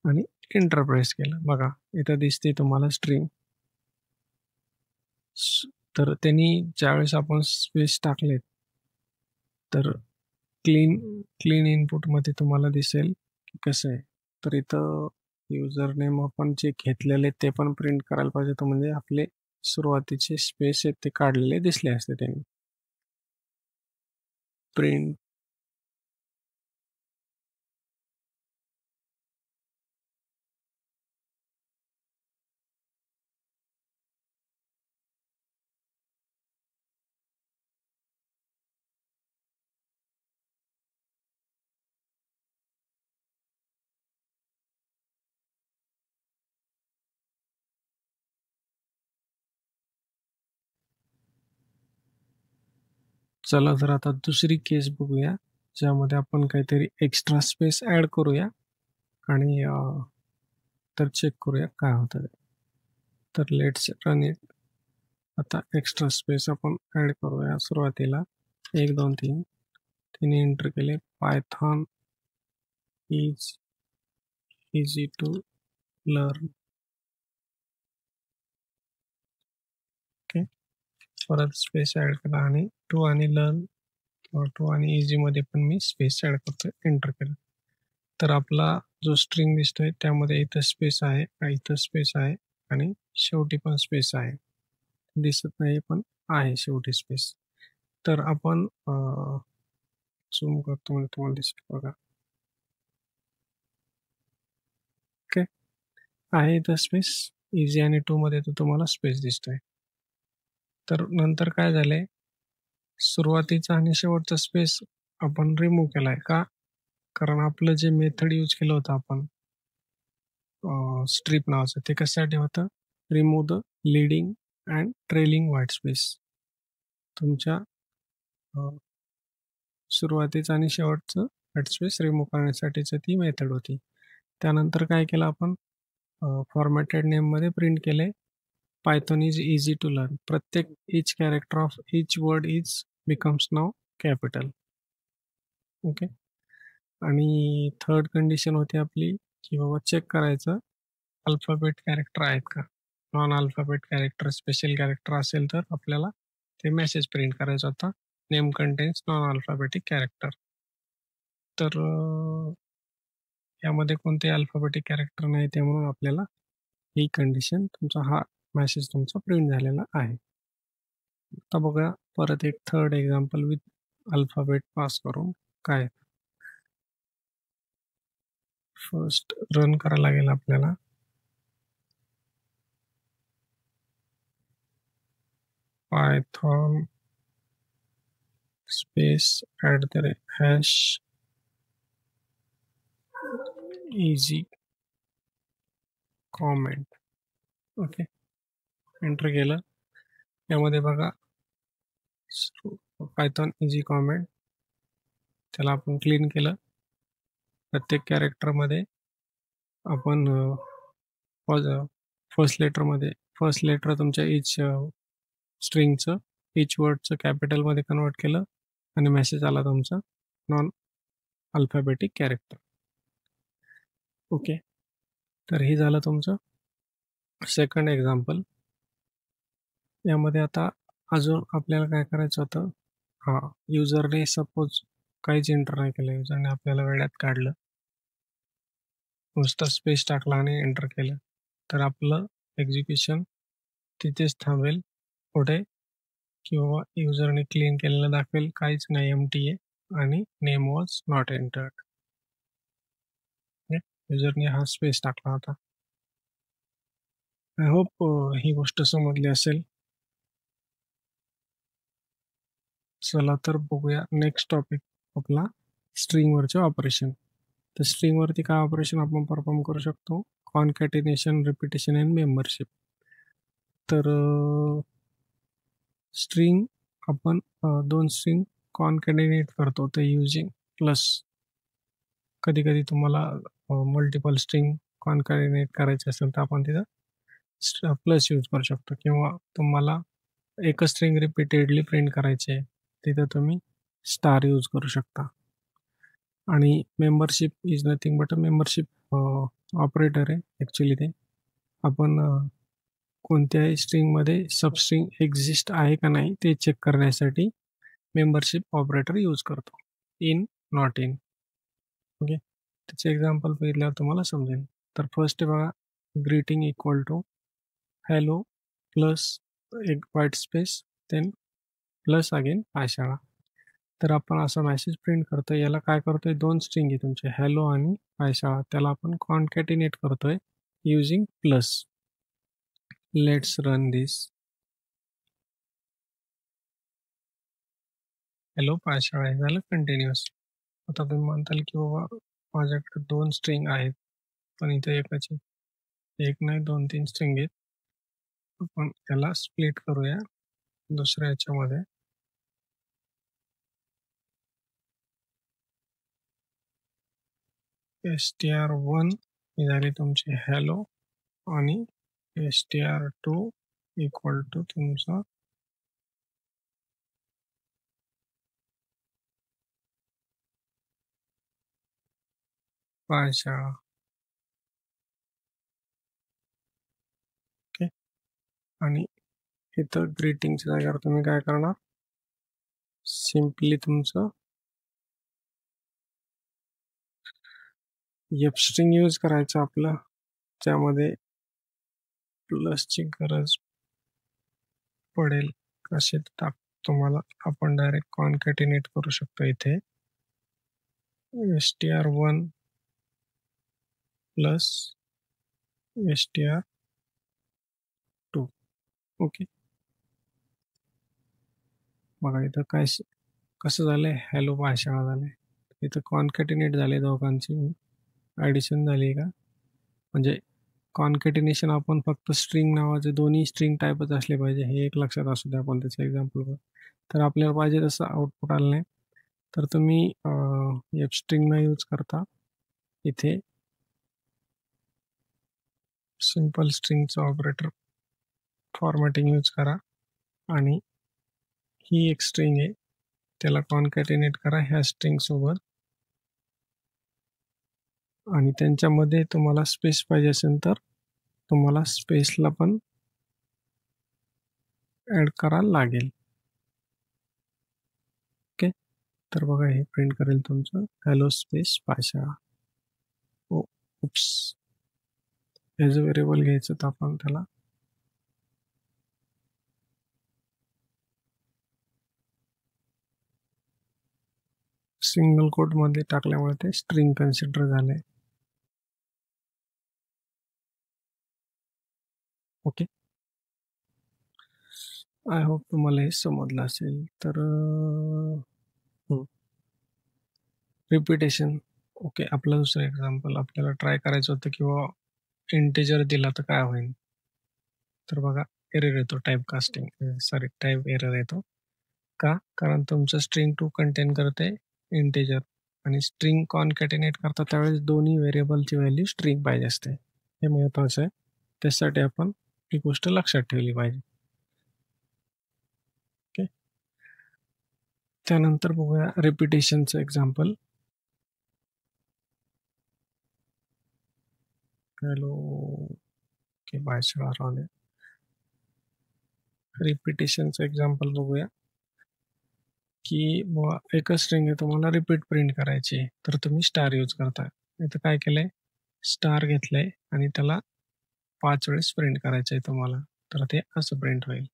A: आणि एंटर प्रेस केलं. बघा इथं दिसते तुम्हाला स्ट्रिंग. तर त्यांनी ज्यावेळेस आपण स्पेस टाकलेत तर क्लीन इनपुटमध्ये तुम्हाला दिसेल की कसं आहे. तर इथं युजर नेम आपण जे घेतलेले ते पण प्रिंट करायला पाहिजे, तर म्हणजे आपले सुरुवातीचे स्पेस आहेत ते काढलेले दिसले असते त्यांनी. प्रिंट चला तर आता दुसरी केस बघूया, ज्यामध्ये आपण काहीतरी एक्स्ट्रा स्पेस ऍड करूया आणि तर चेक करूया काय होतं ते. तर लेट्स रन इट. आता एक्स्ट्रा स्पेस आपण ऍड करूया. सुरुवातीला 1 2 3 तिने एंटर केले. Python is easy to learn. Okay. परत स्पेस ऍड केला आणि टू आणि लर्न किंवा टू आणि इझी मध्ये पण मी स्पेस ऍड करतोय, एंटर केलं. तर आपला जो स्ट्रिंग दिसतोय त्यामध्ये इथं स्पेस आहे, इथं स्पेस आहे आणि शेवटी पण स्पेस आहे. दिसत नाही पण आहे शेवटी स्पेस. तर आपण झूम करतो म्हणजे तुम्हाला दिसत बघा. ओके. आहे इथं स्पेस, इझी आणि टू मध्ये तर तुम्हाला स्पेस दिसतोय. तर नंतर काय झालंय, सुरुवातीचा आणि शेवटचा स्पेस आपण रिमूव्ह केलाय का, कारण आपलं जे मेथड यूज केलं होतं आपण स्ट्रीप नावाचं, ते कशासाठी होतं, remove the leading and trailing white space. तुमच्या सुरुवातीचं आणि शेवटचं व्हाईट स्पेस रिमूव्ह करण्यासाठीच ती मेथड होती. त्यानंतर काय केलं आपण, फॉर्मॅटेड नेममध्ये प्रिंट केले Python is easy to learn. प्रत्येक each character of each word is becomes नाव कॅपिटल. ओके. आणि थर्ड कंडिशन होती आपली की बाबा चेक करायचं अल्फाबेट कॅरेक्टर आहेत का. Non alphabet character, special character असेल तर आपल्याला ते मेसेज प्रिंट करायचा होता, name contains non alphabetic character. तर यामध्ये कोणते अल्फाबेटिक कॅरेक्टर नाही, ते म्हणून आपल्याला ही कंडिशन, तुमचा हा मेसेज तुमचा प्रिंट झालेला आहे. आता बघा परत एक third example with alphabet pass करून काय. फर्स्ट रन करायला लागेल आपल्याला. Python space @ easy comment. Okay. Enter केलं. यामध्ये बघा पायथॉन इझी कॉमेंट, त्याला आपण क्लीन केलं. प्रत्येक कॅरेक्टरमध्ये आपण फर्स्ट लेटर तुमच्या इच स्ट्रिंगचं, इच वर्डचं कॅपिटलमध्ये कन्वर्ट केलं आणि मेसेज आला तुमचा नॉन अल्फाबेटिक कॅरेक्टर. ओके. तर हे झालं तुमचं सेकंड एक्झाम्पल. यामध्ये आता अजून आपल्याला काय करायचं होतं, युजरने सपोज काहीच एंटर नाही केलं, युजरने आपल्याला वेड्यात काढलं, नुसतं स्पेस टाकला आणि एंटर केलं, तर आपलं एक्झिक्युशन तिथेच थांबेल. पुढे किंवा युजरने क्लीन केलेलं दाखवेल, काहीच नाही एम्प्टी आहे आणि नेम वॉज नॉट एंटर्ड. युजरने हा स्पेस टाकला होता. आय होप ही गोष्ट समजली असेल. चला तर बघूया नेक्स्ट टॉपिक आपला स्ट्रिंगवरचे ऑपरेशन. तर स्ट्रिंगवरती काय ऑपरेशन आपण परफॉर्म करू शकतो? कॉन्कॅटिनेशन, रिपिटेशन अँड मेंबरशिप. तर स्ट्रिंग आपण दोन स्ट्रिंग कॉन्कॅटिनेट करतो ते युजिंग प्लस. कधी कधी तुम्हाला मल्टिपल स्ट्रिंग कॉन्कॅटिनेट करायचे असेल तर आपण तिथं प्लस यूज करू शकतो, किंवा तुम्हाला एकच स्ट्रिंग रिपीटेडली प्रिंट करायचे तिथं तुम्ही स्टार यूज करू शकता. आणि membership is nothing but a membership operator आहे ॲक्च्युली. ते आपण कोणत्याही स्ट्रिंगमध्ये सबस्ट्रिंग एक्झिस्ट आहे का नाही ते चेक करण्यासाठी मेंबरशिप ऑपरेटर यूज करतो, इन नॉट इन. ओके, त्याचे एक्झाम्पल बघितल्यावर तुम्हाला समजेल. तर फर्स्ट बघा, greeting equal to hello plus एक white space then plus again पायशाळा. तर आपण असा मेसेज प्रिंट करतोय. याला काय करतोय, दोन स्ट्रिंग आहे तुमचे हॅलो आणि पायशाळा, त्याला आपण कॉन्कॅटिनेट करतोय using plus. Let's run this. Hello पायशाळा हे झालं कंटिन्युअस. आता तुम्ही म्हणताल की बाबा माझ्याकडे दोन स्ट्रिंग आहेत, पण इथे एकच आहे. एक नाही, दोन तीन स्ट्रिंग आहेत. आपण याला स्प्लिट करूया दुसऱ्या याच्यामध्ये. str1 ही झाली तुमची हॅलो आणि str2 इक्वल टू तुमचा पायशाळा. ओके, आणि इथं ग्रीटिंगच्या जागेवर तुम्ही काय करणार, सिम्पली तुमचं एफ स्ट्रिंग यूज करायचं आपलं, त्यामध्ये प्लसची गरज पडेल. कसे टाक तुम्हाला आपण डायरेक्ट कॉन्कॅटिनेट करू शकतो इथे str1 प्लस str2. ओके, बघा इथं काय कसं झालंय, हॅलो पायशाळा झाले. इथं कॉन्कॅटिनेट झाले, दोघांची ॲडिशन झाली का. म्हणजे कॉन्कॅटिनेशन आपण फक्त स्ट्रिंग नावाचे दोन्ही स्ट्रिंग टाईपच असले पाहिजे, हे एक लक्षात असू द्या. आपण त्याचं एक्झाम्पल तर आपल्याला पाहिजे तसं आउटपुट आलं नाही, तर तुम्ही एफ स्ट्रिंग न यूज करता इथे सिंपल स्ट्रिंगचं ऑपरेटर फॉर्मॅटिंग यूज करा आणि ही एक स्ट्रिंग आहे त्याला कॉन्कॅटिनेट करा ह्या स्ट्रिंग सोबत, आणि त्यांच्यामध्ये तुम्हाला स्पेस पाहिजे असेल तर तुम्हाला स्पेसला पण ॲड करायला लागेल. ओके, तर बघा हे प्रिंट करेल तुमचं हॅलो स्पेस पायशाळा. Oh oops, as a variable घ्यायचं तर आपण त्याला सिंगल कोटमध्ये टाकल्यामुळे ते स्ट्रिंग कन्सिडर झाले. ओके, आय होप तुम्हाला हे समजलं असेल. तर रिपिटेशन. ओके, आपलं दुसरं एक्झाम्पल आपल्याला ट्राय करायचं होतं किंवा इंटिजर दिला तर काय होईल. तर बघा एरर येतो, type casting sorry type error येतो का, कारण तुमचं स्ट्रिंग टू कंटेन करते इंटिजर आणि स्ट्रिंग कॉन्कॅटिनेट करता त्यावेळेस दोन्ही व्हेरिएबलची व्हॅल्यू स्ट्रिंग पाहिजे असते. हे महत्त्वाचं आहे, त्यासाठी आपण ही गोष्ट लक्षात ठेवली पाहिजे. ओके, त्यानंतर बघूया रिपिटेशनचं एक्झाम्पल. हॅलो ओके बायशाळा राहिले. रिपिटेशनचं एक्झाम्पल बघूया की एकच स्ट्रिंग आहे तुम्हाला रिपीट प्रिंट करायची, तर तुम्ही स्टार यूज करता. इथं काय केलंय, स्टार घेतलंय आणि त्याला 5 वेळेस प्रिंट करायचं आहे तुम्हाला. तर ते असं प्रिंट होईल.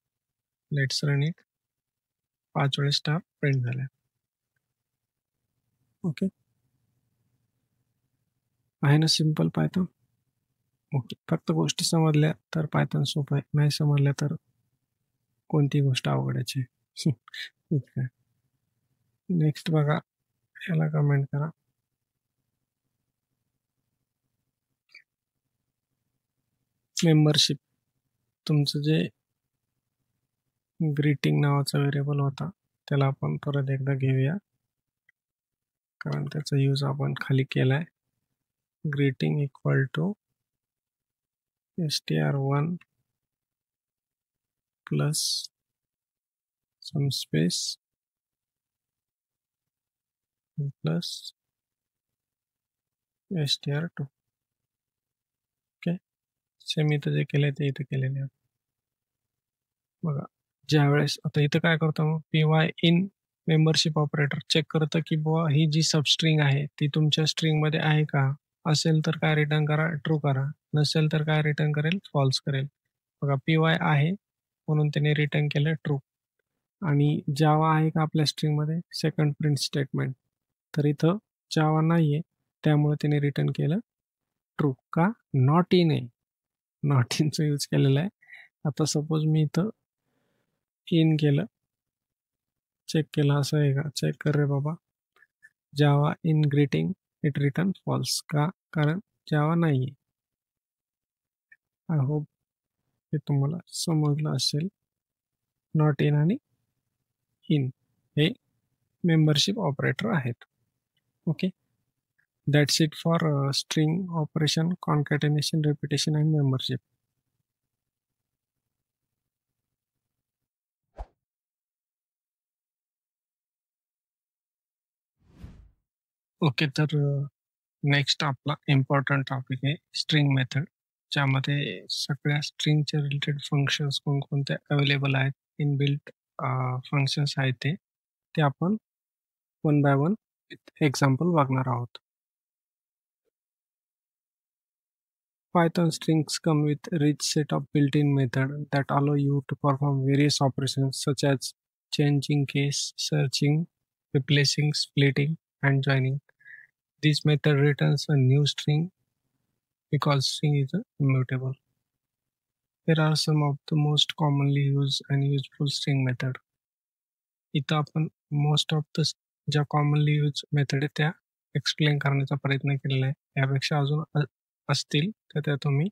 A: Let's run it. 5 वेळेस स्टार प्रिंट झाल्या. ओके. आहे ना सिंपल पायथन? ओके. फक्त गोष्टी समजल्या तर पायथन सोपं आहे. नाही समजल्या तर कोणती गोष्ट अवघडायची. ठीक आहे. नेक्स्ट बघा, ह्याला कमेंट करा. मेंबरशिप. तुमचं जे ग्रीटिंग नावाचा व्हेरिएबल होता त्याला आपण परत एकदा घेऊया, कारण त्याचा यूज आपण खाली केलाय. Greeting equal to str1 plus some space plus str2. Okay. Same इथं जे केलंय ते इथं केलेले आहे. बघा, ज्या वेळेस आता इथं काय करतो मग P Y in membership operator check करतं की बुवा ही जी सबस्ट्रिंग आहे ती तुमच्या स्ट्रिंगमध्ये आहे का. असेल तर काय रिटर्न करा, ट्रू करा. नसेल तर काय रिटर्न करेल, फॉल्स करेल. बघा, पी वाय आहे म्हणून त्याने रिटर्न केलं ट्रू. आणि जावा आहे का आपल्या स्ट्रिंगमध्ये, सेकंड प्रिंट स्टेटमेंट. तर इथं जावा नाही आहे त्यामुळे त्याने रिटर्न केलं ट्रू. का, नॉट इन आहे, नॉट इनचं यूज केलेलं आहे. आता सपोज मी इथं इन केलं, चेक केलं, असं आहे का, चेक कर रे बाबा. Java in greeting it return false. का, कारण जावा नाही आहे. आय होप हे तुम्हाला समजलं असेल. नॉट इन आणि इन हे मेंबरशिप ऑपरेटर आहेत. Okay. That's it for string operation, concatenation, repetition and membership. Okay. तर नेक्स्ट आपला इम्पॉर्टंट टॉपिक आहे स्ट्रिंग मेथड, ज्यामध्ये सगळ्या स्ट्रिंगचे रिलेटेड फंक्शन्स कोणकोणते अवेलेबल आहेत, इनबिल्ट फंक्शन्स आहेत ते आपण वन बाय वन एक्झाम्पल बघणार आहोत. Python strings come with a rich set of built-in methods that allow you to perform various operations such as changing case, searching, replacing, splitting, and joining. This method returns a new string because string is immutable. Here are some of the most commonly used and useful string method. इथं आपण most of the ज्या commonly use method आहे त्या explain करण्याचा प्रयत्न केलेला आहे. यापेक्षा अजून असतील तर त्या तुम्ही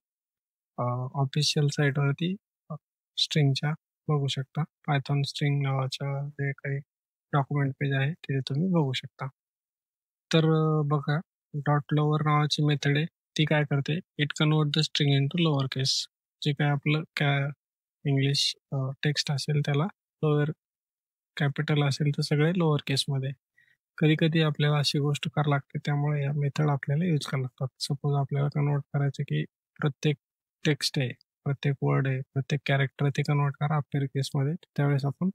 A: ऑफिशियल साईटवरती स्ट्रिंगच्या बघू शकता. पायथॉन स्ट्रिंग नावाच्या जे काही डॉक्युमेंट पेज आहे तिथे तुम्ही बघू शकता. तर बघा, डॉट लोअर नावाची मेथड आहे. ती काय करते, it convert the string into lower case. जे काय आपलं इंग्लिश टेक्स्ट असेल त्याला लोअर, कॅपिटल असेल तर सगळे लोअर केसमध्ये. कधी कधी आपल्याला अशी गोष्ट करावी लागते, त्यामुळे या मेथड आपल्याला यूज करावं लागतात. सपोज आपल्याला कन्वर्ट करायचं की प्रत्येक टेक्स्ट आहे, प्रत्येक वर्ड आहे, प्रत्येक कॅरेक्टर ते कन्वर्ट करा अप्पर केसमध्ये, त्यावेळेस आपण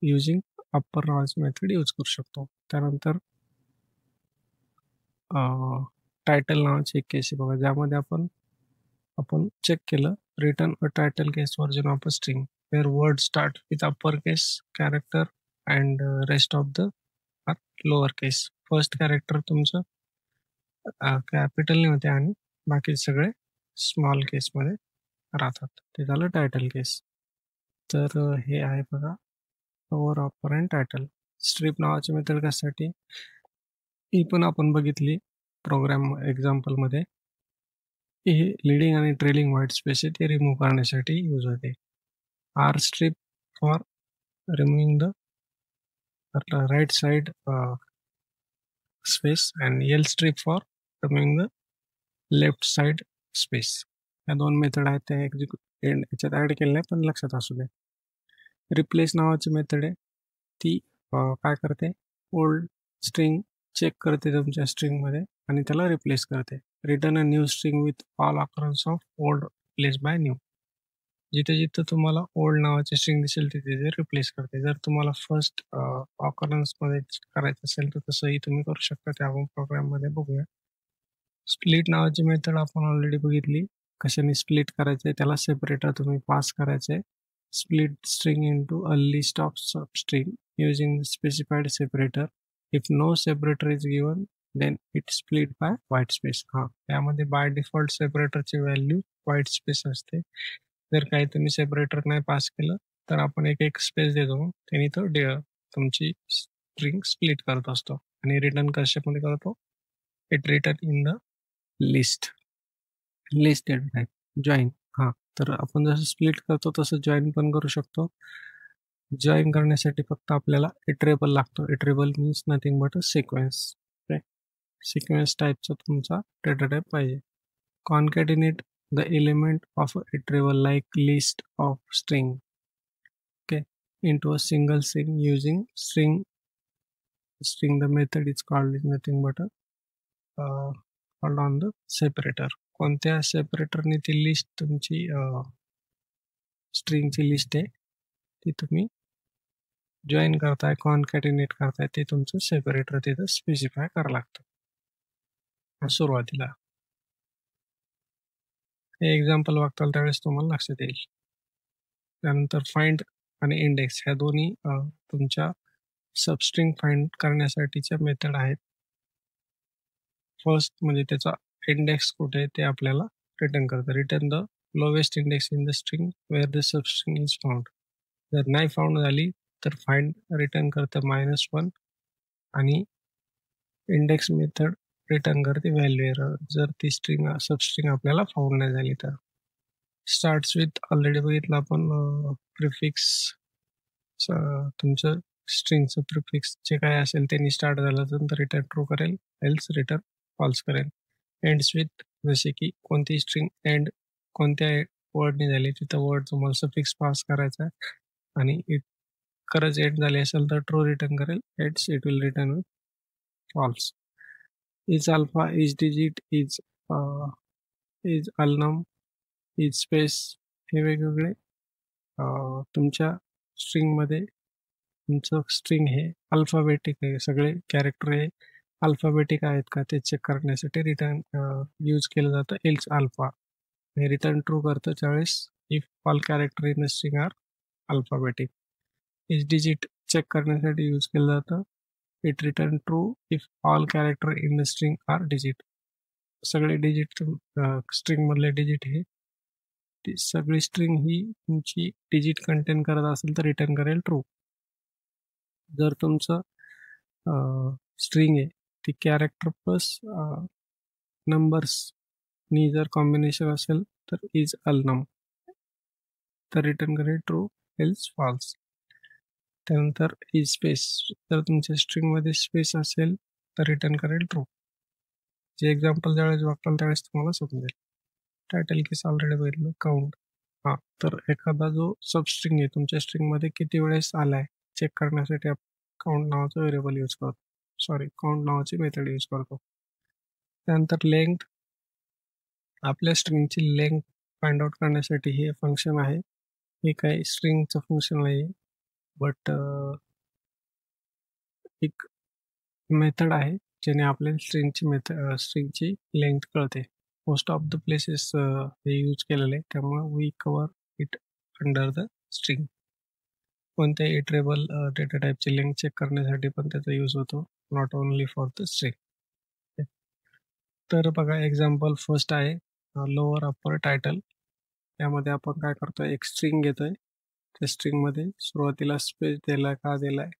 A: युजिंग अप्पर नावाची मेथड यूज करू शकतो. त्यानंतर टायटल नावाची एक केस आहे बघा, ज्यामध्ये आपण चेक केलं return a title case version of a string where word start with upper case character and rest of the lower case. First character तुमचं कॅपिटलने होते आणि बाकी सगळे स्मॉल केसमध्ये राहतात. ते झालं टायटल केस. तर हे आहे बघा lower, upper and title. Strip नावाची मेथड कशासाठी, ही पण आपण बघितली प्रोग्राम एक्झाम्पलमध्ये. हे लिडिंग आणि ट्रेलिंग व्हाईट स्पेस आहे ते रिमूव्ह करण्यासाठी यूज होते. R strip for removing the right side space and L strip for removing the left side space. या दोन मेथड आहेत त्या याच्यात ॲड केलेल्या आहे, पण लक्षात असू दे. रिप्लेस नावाची मेथड आहे, ती काय करते, ओल्ड स्ट्रिंग चेक करते तुमच्या स्ट्रिंगमध्ये आणि त्याला रिप्लेस करते. Return a new string with all occurrence of old replace by new. जिथे जिथं तुम्हाला ओल्ड नावाची स्ट्रिंग दिसेल तिथे ते रिप्लेस करते. जर तुम्हाला फर्स्ट ऑकरन्समध्ये करायचं असेल तर तसंही तुम्ही करू शकता. ते आपण प्रोग्राममध्ये बघूया. स्प्लिट नावाची मेथड आपण ऑलरेडी बघितली. कशाने स्प्लिट करायचंय त्याला सेपरेटर तुम्ही पास करायचंय. Split string into a list of substring using specified separator. If no separator is given then it split by white space. यामध्ये बाय डिफॉल्ट सेपरेटरची व्हॅल्यू व्हाईट स्पेस असते. जर काही तुम्ही सेपरेटर नाही पास केलं तर आपण एक एक स्पेस देतो, त्यांनी तो तुमची स्ट्रिंग स्प्लिट करत असतो. आणि रिटर्न कशामध्ये करतो? It return in the list data type. Join. तर आपण जसं स्प्लिट करतो तसं जॉईन पण करू शकतो. जॉईन करण्यासाठी फक्त आपल्याला इटरेबल लागतो. Iterable means nothing but a sequence. Sequence टाईपचा तुमचा डेटा टाईप पाहिजे. Concatenate the element of iterable like list of string into a single string using string. The method is called nothing but a called on the separator. कोणत्या सेपरेटरने ती list तुमची स्ट्रिंगची list आहे ती तुम्ही जॉईन करताय, कॉन्कॅटिनेट करताय, ते तुमचं सेपरेटर तिथं स्पेसिफाय करावं लागतं सुरुवातीला. हे एक्झाम्पल बघताल त्यावेळेस तुम्हाला लक्षात येईल. त्यानंतर फाइंड आणि इंडेक्स ह्या दोन्ही तुमच्या सबस्ट्रिंग फाइंड करण्यासाठीच्या मेथड आहेत. फर्स्ट म्हणजे त्याचा इंडेक्स कुठे आहे ते आपल्याला रिटर्न करतं. Return the lowest index in the string where the substring is found. जर नाही फाउंड झाली तर फाइंड रिटर्न करतं -1 आणि इंडेक्स मेथड रिटर्न करते व्हॅल्यू एरर जर ती सबस्ट्रिंग आपल्याला फाउंड नाही झाली तर. स्टार्ट्स विथ ऑलरेडी बघितलं आपण प्रिफिक्स. तुमचं स्ट्रिंगचं प्रिफिक्स जे काय असेल त्यांनी स्टार्ट झालं तर रिटर्न ट्रू करेल, एल्स रिटर्न फॉल्स करेल. एंड्स विथ जसे की कोणती स्ट्रिंग एंड कोणत्या वर्डने झाली तिथं वर्ड तुम्हाला सफिक्स पास करायचा आहे आणि खरंच एंड झाली असेल तर ट्रू रिटर्न करेल, it's it will return with false. Is alpha, is digit, is alnum, is space हे वेगवेगळे तुमच्या स्ट्रिंगमध्ये तुमचं स्ट्रिंग हे अल्फाबेटिक आहे, सगळे कॅरेक्टर हे अल्फाबेटिक आहेत का ते चेक करण्यासाठी रिटर्न यूज केलं जातं एल्स अल्फा. हे रिटर्न ट्रू करतं त्यावेळेस if all character in the string are alphabetic. Is digit check करण्यासाठी यूज केलं जातं. It return true if all character in the string are digit. सगळे डिजिट स्ट्रिंग मधले डिजिट हे सगळी स्ट्रिंग ही तुमची डिजिट कंटेन करत असेल तर रिटर्न करेल ट्रू. जर तुमचं स्ट्रिंग आहे ती कॅरेक्टर प्लस नंबर्सनी जर कॉम्बिनेशन असेल तर इज अलनम तर रिटर्न करेल ट्रू, एल्स फॉल्स. त्यानंतर इज स्पेस, जर तुमच्या स्ट्रिंगमध्ये स्पेस असेल तर रिटर्न करेल ट्रू. जे एक्झाम्पल ज्यावेळेस वापराल त्यावेळेस तुम्हाला समजेल. टायटल केस ऑलरेडी बघितलं. काउंट. तर एखादा जो सबस्ट्रिंग आहे तुमच्या स्ट्रिंगमध्ये किती वेळेस आलाय चेक करण्यासाठी काउंट नावाचं व्हेरिएबल यूज करतो, काउंट नावाची मेथड यूज करतो. त्यानंतर लेंथ, आपल्या स्ट्रिंगची लेंथ फाइंड आउट करण्यासाठी हे फंक्शन आहे. हे काही स्ट्रिंगचं फंक्शन नाही बट एक मेथड आहे ज्याने आपल्याला स्ट्रिंगची लेंथ कळते. मोस्ट ऑफ द प्लेसेस हे यूज केलेले त्यामुळे we cover it under the string. कोणत्याही इटरेबल डेटा टाईपची लेंथ चेक करण्यासाठी पण त्याचा यूज होतो, not only for the string. तर बघा एक्झाम्पल फर्स्ट आहे लोअर अप्पर टायटल. यामध्ये आपण काय करतोय, एक स्ट्रिंग घेतोय, त्या स्ट्रिंगमध्ये सुरुवातीला स्पेस दिलाय का दिलाय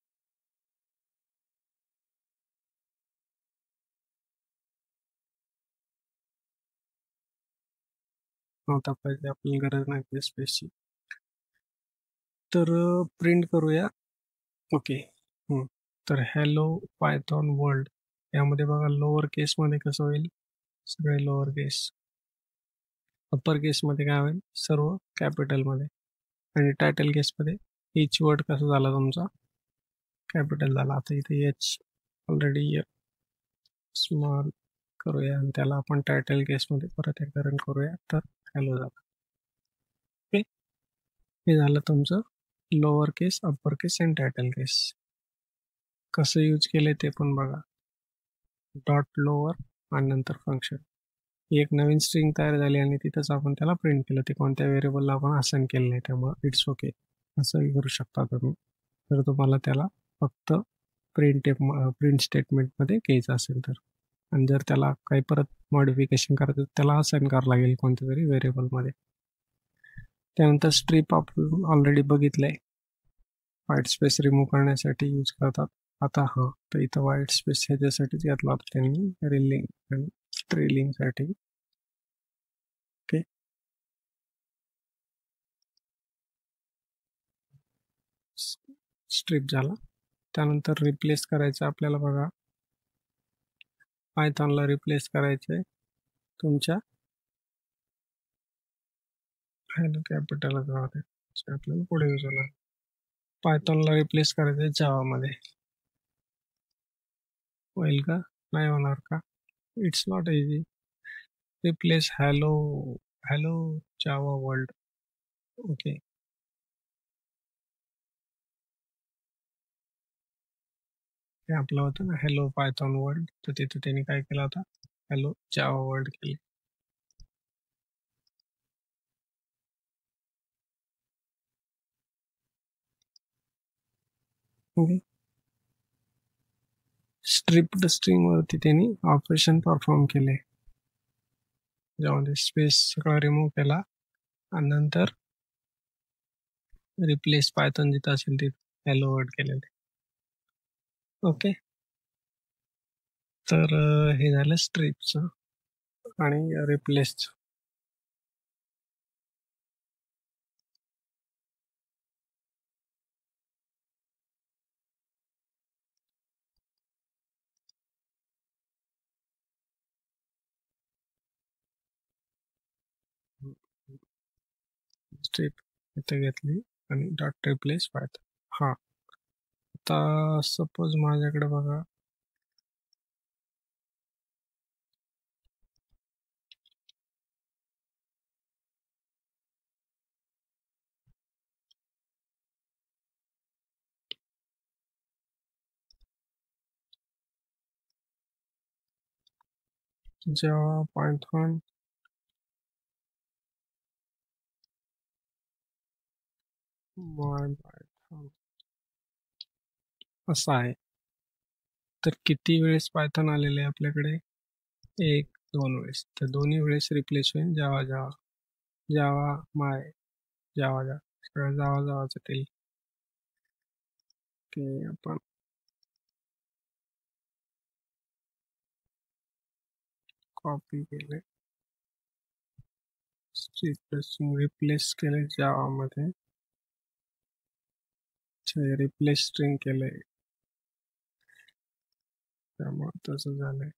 A: नव्हता पाहिजे, आपल्याला गरज नाही त्या स्पेसची. तर प्रिंट करूया. ओके. तर हॅलो पायथॉन वर्ल्ड यामध्ये बघा लोअर केसमध्ये कसं होईल, सगळे लोअर केस. अप्पर केसमध्ये काय होईल, सर्व कॅपिटलमध्ये. आणि टायटल केसमध्ये इच वर्ड कसा झाला तुमचा कॅपिटल झाला. आता इथे एच ऑलरेडी स्मॉल करूया आणि त्याला आपण टायटल केसमध्ये परत एकदा रन करूया तर हॅलो झाला. ओके, हे झालं तुमचं lower case, upper case and title case. कसं यूज केलंय ते पण बघा. डॉट लोअर आणि नंतर फंक्शन. एक नवीन स्ट्रिंग तयार झाली आणि तिथंच आपण त्याला प्रिंट केलं. ते कोणत्या व्हेरिएबलला आपण असाइन केलं नाही, त्यामुळे इट्स ओके. असंही करू शकता तुम्ही. जर तुम्हाला त्याला फक्त प्रिंट स्टेटमेंटमध्ये घ्यायचं असेल तर. आणि जर त्याला काही परत मॉडिफिकेशन करायचं त्याला असाइन करावं लागेल कोणत्या तरी व्हेरिएबलमध्ये. त्यानंतर स्ट्रीप आपण ऑलरेडी बघितलंय, व्हाईट स्पेस रिमूव्ह करण्यासाठी यूज करतात. आता तर इथं व्हाईट स्पेस ह्याच्यासाठीच घेतला होता त्यांनी, रिलिंग आणि ट्रेलिंगसाठी. ओके, स्ट्रीप झाला. त्यानंतर रिप्लेस करायचं आपल्याला बघा, पायथॉनला रिप्लेस करायचंय तुमच्या हॅलो कॅपिटल आपल्याला पुढे यूज होणार. पायथॉनला रिप्लेस करायचंय जावामध्ये. होईल का? नाही होणार का? It's not easy. Replace hello Java world. Okay, हे आपलं होतं ना हॅलो पायथॉन वर्ल्ड, तर तिथे त्यांनी काय केलं होता, हॅलो जावा वर्ल्ड केले. ओके, स्ट्रिप्ड स्ट्रिंग वरती त्यांनी ऑपरेशन परफॉर्म केले, ज्यामध्ये स्पेस सगळा रिमूव्ह केला आणि नंतर रिप्लेस पायथॉन जिथं असेल तिथे हॅलो वर्ल्ड केलेले. ओके, तर हे झालं स्ट्रिपचं आणि रिप्लेसचं. स्ट्रिप इथे घेतली आणि डॉट रिप्लेस पायथॉन. हा, आता सपोज माझ्याकडे बघा जेव्हा पायथॉन माय पायथॉन असं आहे, तर किती वेळेस पायथॉन आलेले आहे आपल्याकडे? 1-2 वेळेस. तर दोन्ही वेळेस रिप्लेस होईल जावा जावा जावा माय जावा जावा, सगळं जावा जावाचं ते. आपण कॉपी केले, रिप्लेस केले जावामध्ये, रिप्लेस स्ट्रिंग केले, त्यामुळे तसं झालंय.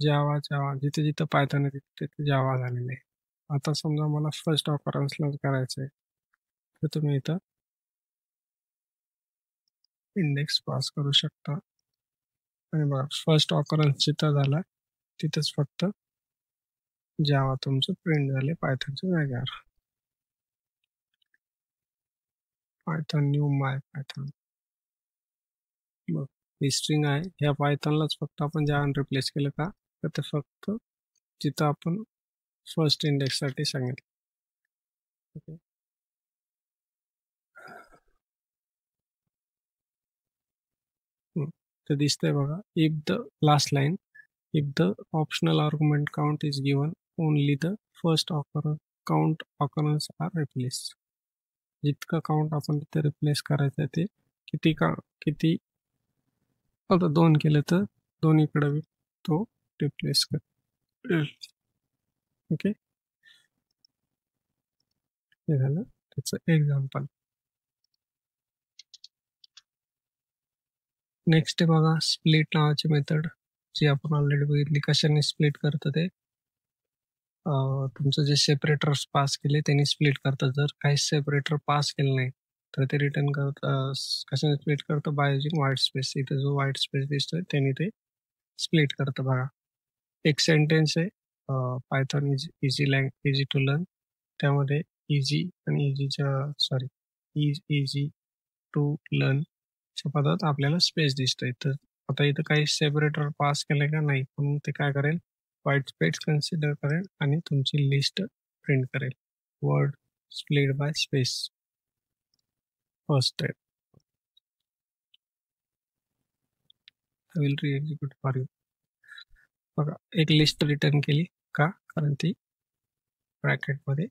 A: जावा जावा जिथे जिथं पायथॉन आहे तिथे तिथे जावा झालेले आहे. आता समजा मला फर्स्ट ऑकरन्सलाच करायचं आहे, तर तुम्ही इथं इंडेक्स पास करू शकता आणि बघा फर्स्ट ऑकरन्स जिथं झाला तिथंच फक्त जावा तुमचं प्रिंट झाले पायथॉनच्या जाग्यावर. पायथॉन न्यू माय पायथॉन. बघ, ही स्ट्रिंग आहे, ह्या पायथॉनलाच फक्त आपण जावा रिप्लेस केलं का, तर ते फक्त जिथं आपण फर्स्ट इंडेक्ससाठी सांगितलं. ओके, तर दिसतंय बघा, if the last line, if the optional argument count is given, only the first count occurrence are replaced. जितका काउंट आपण तिथे रिप्लेस करायचं ते किती आता 2 केलं तर दोन्हीकडे तो रिप्लेस कर. ओके, हे झालं त्याचं एक्झाम्पल. नेक्स्ट आहे बघा स्प्लिट नावाची मेथड, जी आपण ऑलरेडी बघितली कशाने स्प्लिट करतं ते. तुमचं जे सेपरेटर्स पास केले त्यांनी स्प्लिट करतं. जर काही सेपरेटर पास केलं नाही तर ते रिटर्न करतं. कशाने स्प्लिट करतं? By using white space. इथे जो व्हाईट स्पेस दिसतोय त्यांनी ते स्प्लिट करतं. बघा, एक सेंटेन्स आहे, पायथॉन इझी टू लर्न, त्यामध्ये इझी आणि इझी टू लर्न च्या पदात आपल्याला स्पेस दिसतोय. तर आता इथं काही सेपरेटर पास केलंय का नाही, म्हणून ते काय करेल, व्हाईट स्पेस कन्सिडर करेल आणि तुमची लिस्ट प्रिंट करेल. Word split by space first step. I will re-execute for you. बघा एक लिस्ट रिटर्न केली का, कारण ती ब्रॅकेटमध्ये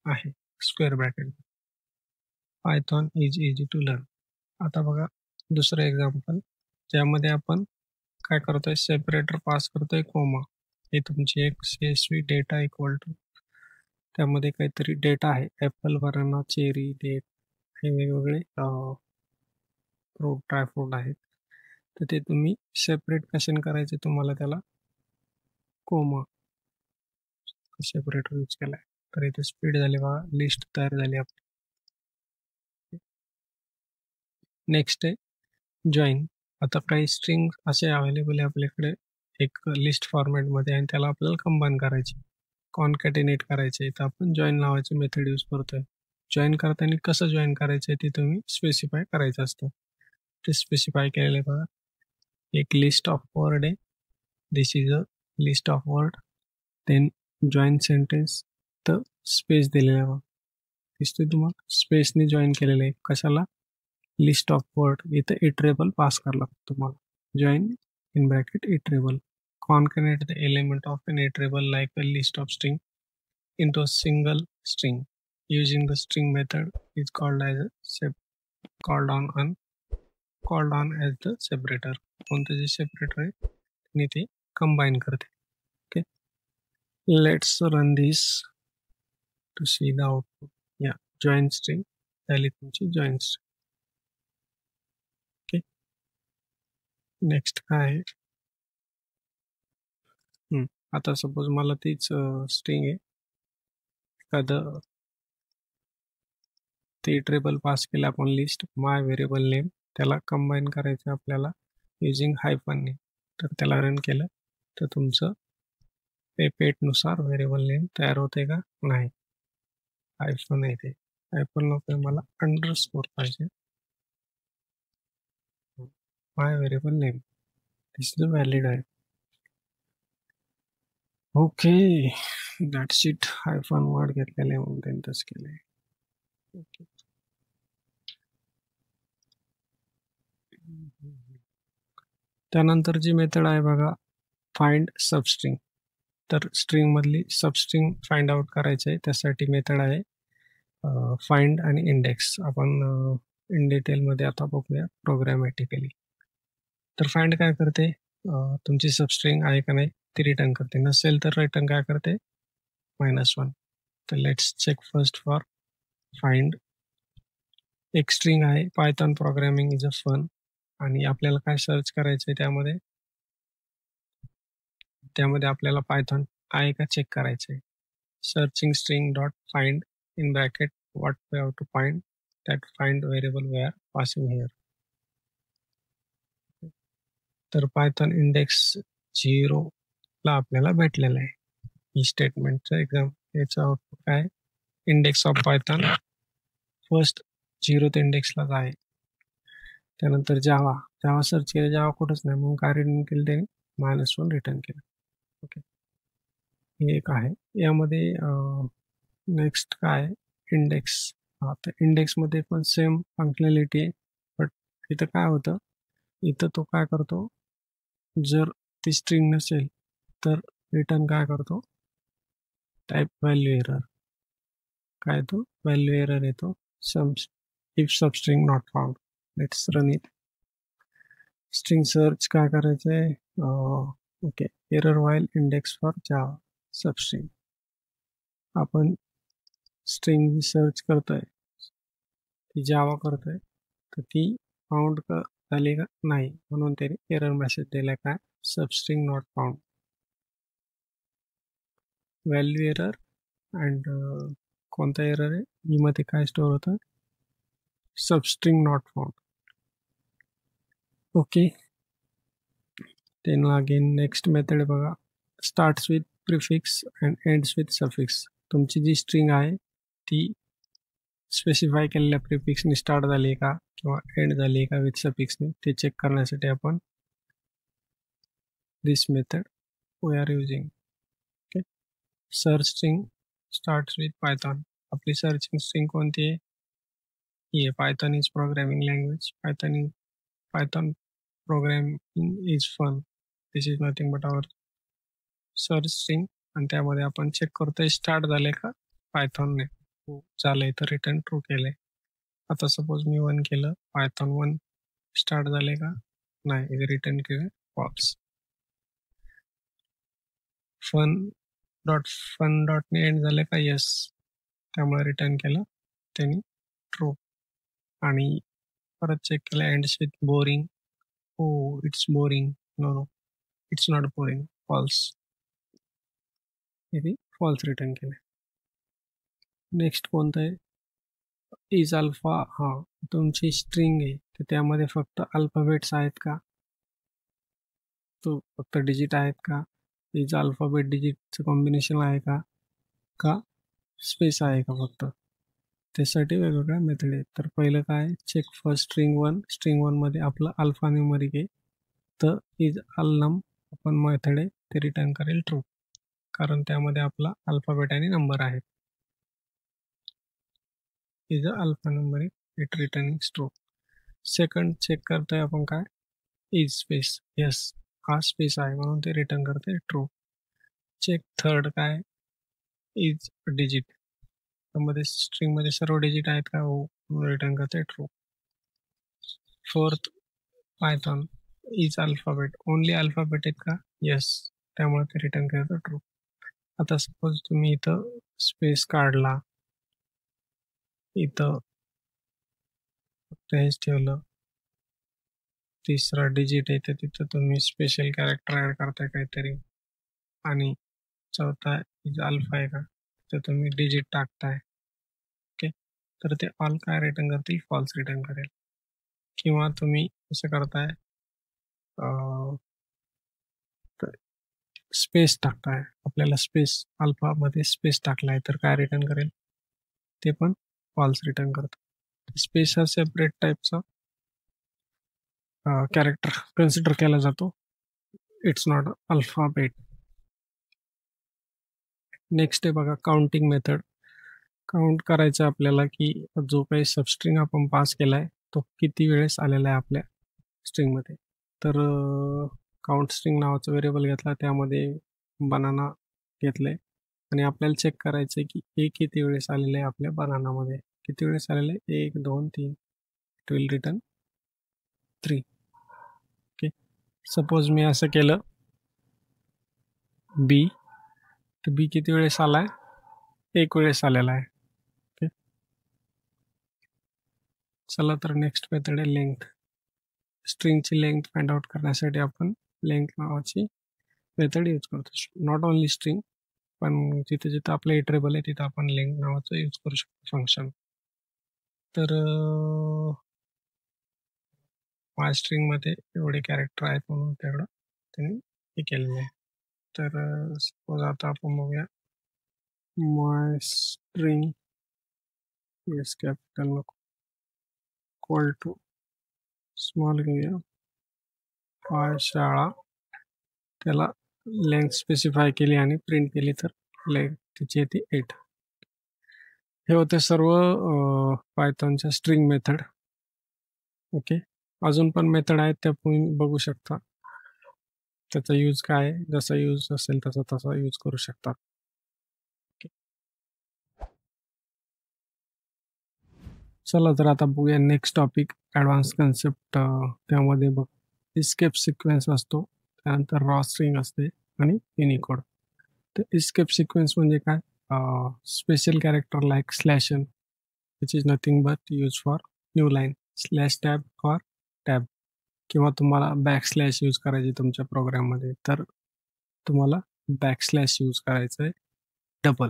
A: आहे, square bracket. Python is easy to learn. आता बघा दुसरं एक्झाम्पल ज्यामध्ये आपण काय करतोय, सेपरेटर पास करतोय कोमा. हे तुमची एक CSV डेटा इक्वल टू, त्यामध्ये काहीतरी डेटा आहे, ॲपल, बनाना, चेरी, डेट, हे वेगवेगळे फ्रूट, ड्राय फ्रूट आहेत. तर ते तुम्ही सेपरेट कशाने करायचे, तुम्हाला त्याला कोमा सेपरेटर यूज केलाय. तर इथे स्पीड झाली बघा, लिस्ट तयार झाली आपली. नेक्स्ट आहे जॉईन. आता काही स्ट्रिंग असे अवेलेबल आहे आपल्याकडे एक लिस्ट फॉर्मॅटमध्ये आणि त्याला आपल्याला कंबाईन करायचे, कॉन्कॅटिनेट करायचे. तर आपण जॉईन नावाचे मेथड यूज करतोय. जॉईन करताना कसं जॉईन करायचं आहे ते तुम्ही स्पेसिफाय करायचं असतं. ते स्पेसिफाय केलेलं आहे बघा. एक लिस्ट ऑफ वर्ड आहे, this is a list of word, then join sentence, तर स्पेस दिलेला आहे बघा, दिसतोय तुम्हाला, स्पेसने जॉईन केलेलं आहे. कशाला, लिस्ट ऑफ वर्ड. इथं इटरेबल पास करावं लागतं तुम्हाला. Join in bracket iterable. Concatenate the element of an iterable like a list of string into a single string using the string method is called as a called on as the separator. कोणतं जे separator आहे आणि ते combine करते. Okay, let's run this to see the output. Yeah, join string झाली तुमची join string. Okay, next काय आहे, आता सपोज मला तीच स्ट्रिंग आहे, एखादं ते इटरेबल पास केलं आपण लिस्ट, माय व्हेरिएबल नेम, त्याला कंबाईन करायचं आपल्याला युजिंग हायफनने. तर त्याला रन केलं तर तुमचं पेटनुसार व्हेरिएबल नेम तयार होते का नाही. हायफन आहे ते, हायफन नको मला अंडरस्कोर पाहिजे. My variable name this is valid आहे. Okay, that's it. Hyphen word घेतलेले आहे म्हणून त्यांनी तसं केलंय. ओके, त्यानंतर जी मेथड आहे बघा, फाइंड सबस्ट्रिंग. तर स्ट्रिंग मधली सबस्ट्रिंग फाइंड आउट करायचं आहे, त्यासाठी मेथड आहे फाइंड आणि इंडेक्स. आपण इन डिटेलमध्ये आता बघूया प्रोग्रामॅटिकली. तर फाइंड काय करते, तुमची सबस्ट्रिंग आहे का नाही ती रिटर्न करते, नसेल तर रिटर्न काय करते, -1. तर let's check first for find. एक स्ट्रिंग आहे, Python programming is a fun, आणि आपल्याला काय सर्च करायचं आहे, त्यामध्ये आपल्याला पायथॉन आहे का चेक करायचं आहे. Searching string dot find in bracket what we have to find, that find variable we are passing here. तर पायथॉन इंडेक्स 0 ला आपल्याला भेटलेलं आहे. ही स्टेटमेंटचं एक्झाम, याचं आउटपुट काय, इंडेक्स ऑफ पायथॉन फर्स्ट 0 ते इंडेक्सलाच आहे. त्यानंतर जावा सर्च केलं, जावा कुठंच नाही, म्हणून काय रिटर्न केलं त्याने, -1 रिटर्न केलं. ओके, हे एक आहे. यामध्ये नेक्स्ट काय, इंडेक्स. तर इंडेक्समध्ये पण सेम फंक्शनॅलिटी आहे, बट इथं काय होतं, इथं तो काय करतो, जर ती स्ट्रिंग नसेल तर रिटर्न काय करतो, टाईप व्हॅल्यू एरर. काय तो व्हॅल्यू एरर येतो, if substring not found. Let's run it. String search काय करायचं आहे, okay, error while index for Java substring. आपण स्ट्रिंग सर्च करतोय, ती जावा करतोय, तर ती फाउंड झाली का नाही, म्हणून त्याने एरर मेसेज दिला, काय, substring not found, value error. And कोणता एरर आहे, मध्ये काय स्टोअर होतं, substring not found. Okay, then again next method बघा, starts with prefix and ends with suffix. तुमची जी स्ट्रिंग आहे ती स्पेसिफाय केलेल्या प्रिफिक्सने स्टार्ट झाली आहे का किंवा एंड झाली आहे का विथ सफिक्सने, ते चेक करण्यासाठी आपण this method we are using. Search string starts with Python. आपली सर्चिंग स्ट्रिंग कोणती आहे? ही आहे. Python is programming language. Python programming is fun. This is nothing but our search string. आणि त्यामध्ये आपण चेक करतोय स्टार्ट झाले का पायथॉनने. हो झालंय तर रिटर्न ट्रू केलंय. आता सपोज मी 1 केलं, पायथॉन 1 स्टार्ट झाले का? नाही, रिटर्न केलं फॉल्स. फन डॉटने एंड झाले का? येस. त्यामुळे रिटर्न केलं त्यांनी ट्रू. आणि परत चेक केलं एंड्स विथ बोरिंग. हो it's boring. No no it's not boring. False. हे फॉल्स रिटर्न केले. नेक्स्ट कोणतं आहे? Is alpha. हा तुमची स्ट्रिंग आहे तर त्यामध्ये फक्त अल्फाबेट्स आहेत का? तो फक्त डिजिट आहेत का? इज अल्फाबेट डिजिटचं कॉम्बिनेशन आहे का? का स्पेस आहे का फक्त? त्यासाठी वेगवेगळ्या मेथड आहेत. तर पहिलं काय? Check for string 1. स्ट्रिंग 1 मध्ये आपलं अल्फा न्यूमरिक आहे तर इज अल्नम आपण मेथड आहे ते रिटर्न करेल ट्रू, कारण त्यामध्ये आपला अल्फाबेट आणि नंबर आहे. Is a alpha numeric it returning true. Second check करतोय आपण काय? Is space. येस हा स्पेस आहे म्हणून ते रिटर्न करते ट्रू. चेक थर्ड काय? Is digit. त्यामध्ये स्ट्रिंग मध्ये सर्व डिजिट आहेत का? हो रिटर्न करते true. Fourth Python is alphabet. Only alphabet आहेत का? येस. त्यामुळे ते रिटर्न करतं ट्रू. आता सपोज तुम्ही इथं स्पेस काढला, इथं फक्त हेच ठेवलं, तिसरा डिजिट आहे तर तिथं तुम्ही स्पेशल कॅरेक्टर ऍड करताय काहीतरी, आणि चौथा इज अल्फा आहे का तर तुम्ही डिजिट टाकताय. ओके, तर ते ऑल काय रिटर्न करतील? फॉल्स रिटर्न करेल. किंवा तुम्ही असं करताय स्पेस टाकताय, आपल्याला स्पेस अल्फामध्ये स्पेस टाकलाय तर काय रिटर्न करेल? ते पण फॉल्स रिटर्न करतं. स्पेस हा सेपरेट टाईपचा कॅरेक्टर कन्सिडर केला जातो. It's not alphabet. नेक्स्ट आहे बघा काउंटिंग मेथड. काउंट करायचं आपल्याला की जो काही सबस्ट्रिंग आपण पास केलाय तो किती वेळेस आलेला आहे आपल्या स्ट्रिंगमध्ये. तर काउंट स्ट्रिंग नावाचं व्हेरिएबल घेतला, त्यामध्ये बनाना घेतलंय आणि आपल्याला चेक करायचं आहे की ए किती वेळेस आलेलं आहे आपल्या बनानामध्ये. किती वेळेस आलेलं आहे? 1 2 3. It will return 3. Okay, suppose मी असं केलं बी, तर बी किती वेळेस आलाय? 1 वेळेस आलेला आहे. ओके, चला तर नेक्स्ट मेथड आहे लेंथ. स्ट्रिंगची लेंथ फाइंड आउट करण्यासाठी आपण लेंथ नावाची मेथड यूज करतो. नॉट ओनली स्ट्रिंग, पण जिथे जिथे आपलं इटरेबल आहे तिथं आपण लेंथ नावाचं यूज करू शकतो फंक्शन. तर माय स्ट्रिंगमध्ये एवढे कॅरेक्टर आहेत म्हणून तेवढं त्यांनी हे केलेलं आहे. तर सपोज आता आपण बघूया माय स्ट्रिंग येस कॅपिटल नको, इक्वल टू स्मॉल घेऊया शाळा. त्याला लेंथ स्पेसिफाय केली आणि प्रिंट केली तर लेंथ तिची येते 8. हे होते सर्व पायथॉनच्या स्ट्रिंग मेथड. ओके, अजून पण मेथड आहेत त्या तुम्ही बघू शकता. त्याचा यूज काय आहे, जसा यूज असेल तसा यूज करू शकता. चला तर आता बघूया नेक्स्ट टॉपिक ॲडव्हान्स कन्सेप्ट. त्यामध्ये बघ इस्केप सिक्वेन्स असतो, त्यानंतर रॉ स्ट्रिंग असते आणि युनिकोड. तर इस्केप सिक्वेन्स म्हणजे काय? Special character like slash N which is nothing but use for new line, slash tab for tab. किंवा तुम्हाला बॅक स्लॅश यूज करायची तुमच्या प्रोग्राममध्ये तर तुम्हाला बॅक स्लॅश यूज करायचं आहे डबल.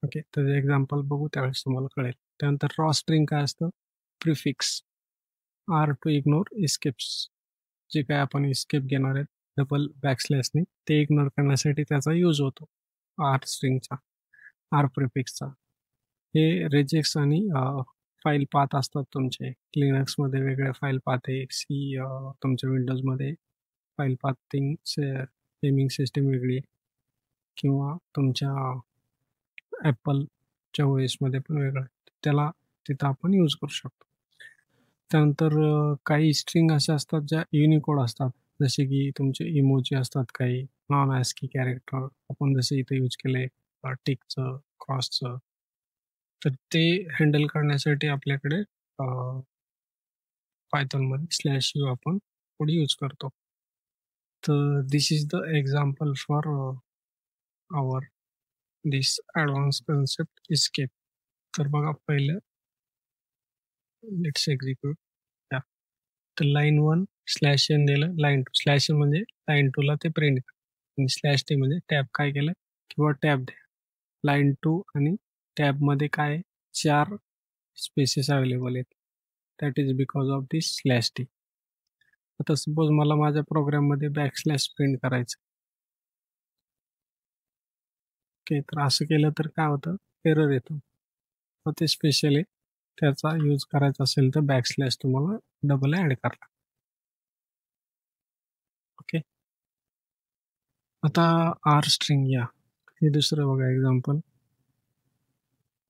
A: ओके, तर एक्झाम्पल बघू त्यावेळेस तुम्हाला कळेल. त्यानंतर रॉ स्ट्रिंग काय असतं? Prefix R to ignore escapes. जे काय आपण इस्केप घेणार आहेत डबल बॅकस्लॅशने ते इग्नोर करण्यासाठी त्याचा यूज होतो आर स्ट्रिंगचा, आर प्रिफिक्सचा. हे रेजेक्स आणि फाईल पाथ असतात तुमचे. लिनक्समध्ये वेगळ्या फाईल पाथ आहे, तुमच्या विंडोजमध्ये फाईल पाथिंग नेमिंग सिस्टीम वेगळी. किंवा तुमच्या Appleच्या OSमध्ये पण वेगळं आहे. त्याला तिथं आपण यूज करू शकतो. त्यानंतर काही स्ट्रिंग अशा असतात ज्या युनिकोड असतात. जसे की तुमचे इमोजी असतात काही, नॉन ASCII कॅरेक्टर आपण जसं इथे यूज केलंय टिकचं, क्रॉसचं. तर ते हँडल करण्यासाठी आपल्याकडे Pythonमध्ये /u आपण कोड यूज करतो. तर this is the example for our this advance concept escape. तर बघा पहिलं लेट्स एक्झिक्यूट. या तर लाईन 1 /n दिलं, लाईन 2 /n म्हणजे लाईन 2 ला ते प्रिंट आणि /t म्हणजे टॅब काय केलं किंवा टॅब द्या. लाईन 2 आणि टॅबमध्ये काय 4 स्पेसेस अवेलेबल आहेत. That is because of this /t. आता सपोज मला माझ्या प्रोग्राममध्ये बॅकस्लॅश प्रिंट करायचं. ओके, तर असं केलं तर काय होतं, एरर येतो. तर ते स्पेशली त्याचा यूज करायचा असेल तर बॅकस्लॅश तुम्हाला डबल ॲड करा. ओके, आता आर स्ट्रिंग या हे दुसरं बघा एक्झाम्पल.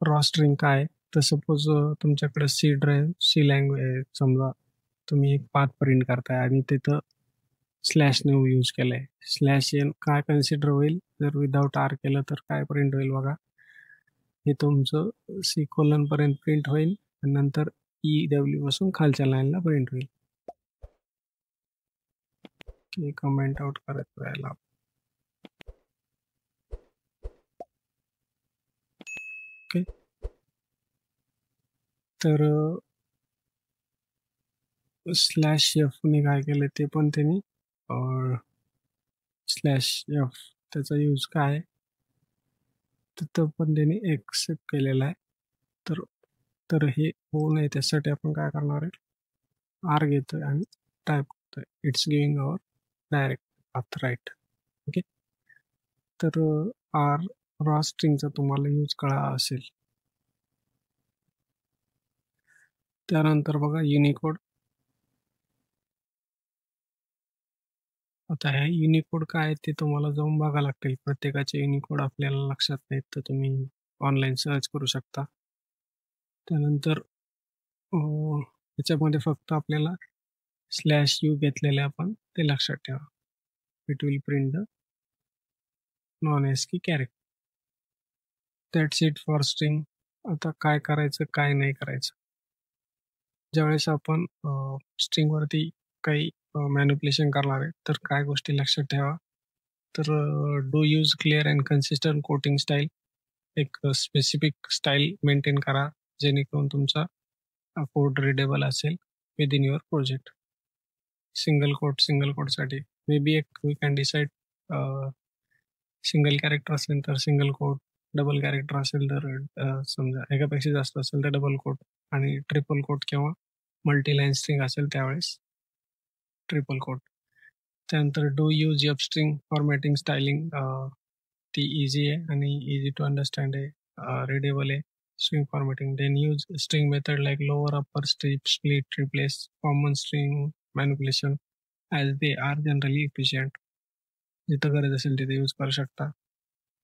A: रॉ स्ट्रिंग काय तर सपोज तुमच्याकडे सी ड्राईव्ह सी लँग्वेज समजा तुम्ही एक पाथ प्रिंट करताय आणि तिथं /ने यूज केलंय. /n काय कन्सिडर होईल जर विदाउट आर केलं तर काय प्रिंट होईल बघा. हे तुमचं सी कोलन पर्यंत प्रिंट होईल आणि नंतर EW पासून खालच्या लाईनला प्रिंट होईल. कमेंट आउट करायचं राहिला. ओके, तर /f ने काय केलं ते पण त्यांनी /f त्याचा यूज काय तिथं पण त्यांनी एक्सेप्ट केलेला आहे. तर तर हे होऊ नये त्यासाठी आपण काय करणार आहे, आर घेतोय आणि टाईप करतोय. It's giving our direct path right. Okay, तर आर रॉ स्ट्रिंगचा तुम्हाला यूज कळला असेल. त्यानंतर बघा युनिकोड. आता ह्या युनिकोड काय आहे ते तुम्हाला जाऊन बघावं लागतील. प्रत्येकाचे युनिकोड आपल्याला लक्षात नाहीत तर तुम्ही ऑनलाईन सर्च करू शकता. त्यानंतर याच्यामध्ये फक्त आपल्याला /u घेतलेले आपण ते लक्षात ठेवा. It will print the non ASCII character. That's it for string. आता काय करायचं काय नाही करायचं. ज्यावेळेस आपण स्ट्रिंगवरती काही मॅनिप्युलेशन करणार आहे तर काय गोष्टी लक्षात ठेवा. तर do use clear and consistent quoting style. एक स्पेसिफिक स्टाईल मेंटेन करा जेणेकरून तुमचा कोड रिडेबल असेल विदिन युअर प्रोजेक्ट. सिंगल कोडसाठी मे बी एक we can decide single character असेल तर सिंगल कोड, डबल कॅरेक्टर असेल तर समजा एकापेक्षा जास्त असेल तर डबल कोड आणि ट्रिपल कोड किंवा मल्टी लाईन स्ट्रिंग असेल त्यावेळेस ट्रिपल कोड. त्यानंतर do use f string formatting styling. ती इझी आहे आणि इझी टू अंडरस्टँड आहे, रिडेबल आहे. String formatting then use string method like lower upper strip split replace common string manipulation as they are generally efficient. जिथं गरज असेल तिथे use करू शकता.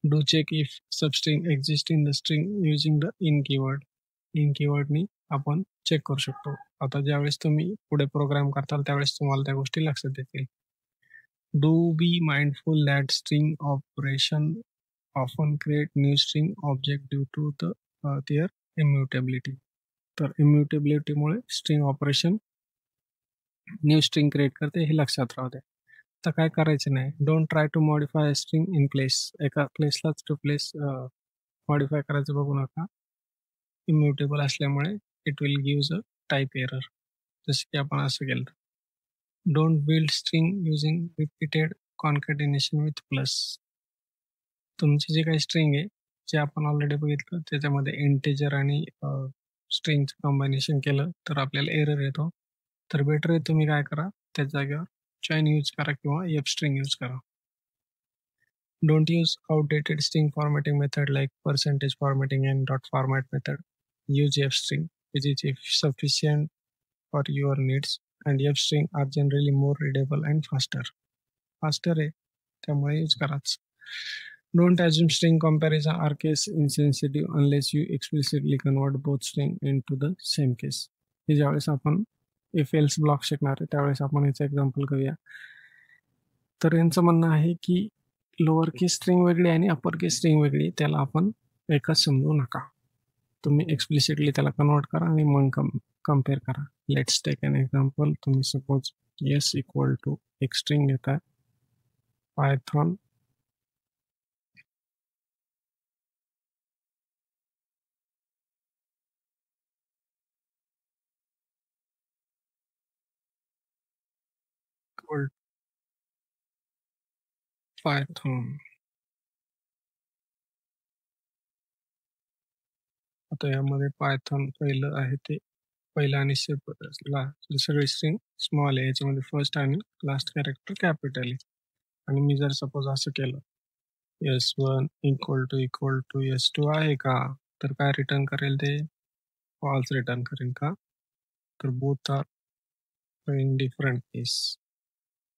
A: Do check if substring exist in the string using the in keyword. In कीवर्डनी आपण check करू शकतो. आता ज्यावेळेस तुम्ही पुढे प्रोग्राम करताल त्यावेळेस तुम्हाला त्या गोष्टी लक्षात येतील. Do be mindful that string operation often create new string object due to the their immutability. तर इम्युटेबिलिटीमुळे string operation new string create करते हे लक्षात राहू द्या. तर काय करायचं नाही, don't try to modify string in place. एका प्लेसलाच रिप्लेस मॉडिफाय करायचं बघू नका. इम्युटेबल असल्यामुळे it will gives a type error. जसं की आपण असं केलं. Don't build string using repeated concatenation with plus. तुमची जी काही स्ट्रिंग आहे जे आपण ऑलरेडी बघितलं त्याच्यामध्ये इंटेजर आणि स्ट्रिंगचं कॉम्बिनेशन केलं तर आपल्याला एरर येतो. तर बेटर आहे तुम्ही काय करा त्या जागेवर चॉईन यूज करा किंवा एफ स्ट्रिंग यूज करा. Don't use outdated string formatting method like percentage formatting and dot format method. Use f-string, which is sufficient for your needs, and f-string are generally more readable and faster. Faster आहे त्यामुळे use कराच. Don't assume string comparison are case insensitive unless you explicitly convert both string into the same case. हे ज्यावेळेस आपण if else block शिकणार आहे त्यावेळेस आपण याचं एक्झाम्पल करूया. तर यांचं म्हणणं आहे की लोअर केस स्ट्रिंग वेगळी आणि अपर केस स्ट्रिंग वेगळी, त्याला आपण एकच समजू नका. तुम्ही एक्सप्लिसिटली त्याला कन्वर्ट करा आणि मग कम्पेअर करा. Let's take an example. तुम्ही सपोज येस इक्वल टू एक स्ट्रिंग घेताय पायथॉन इक्वल पायथॉन. आता यामध्ये पायथॉन पहिलं आहे ते पहिला आणि सगळी स्ट्रिंग स्मॉल आहे, याच्यामध्ये फर्स्ट आणि लास्ट कॅरेक्टर कॅपिटल आहे. आणि मी जर सपोज असं केलं S1 इक्वल टू S2 आहे का, तर काय रिटर्न करेल ते फॉल्स रिटर्न करेल का, तर both are in different case,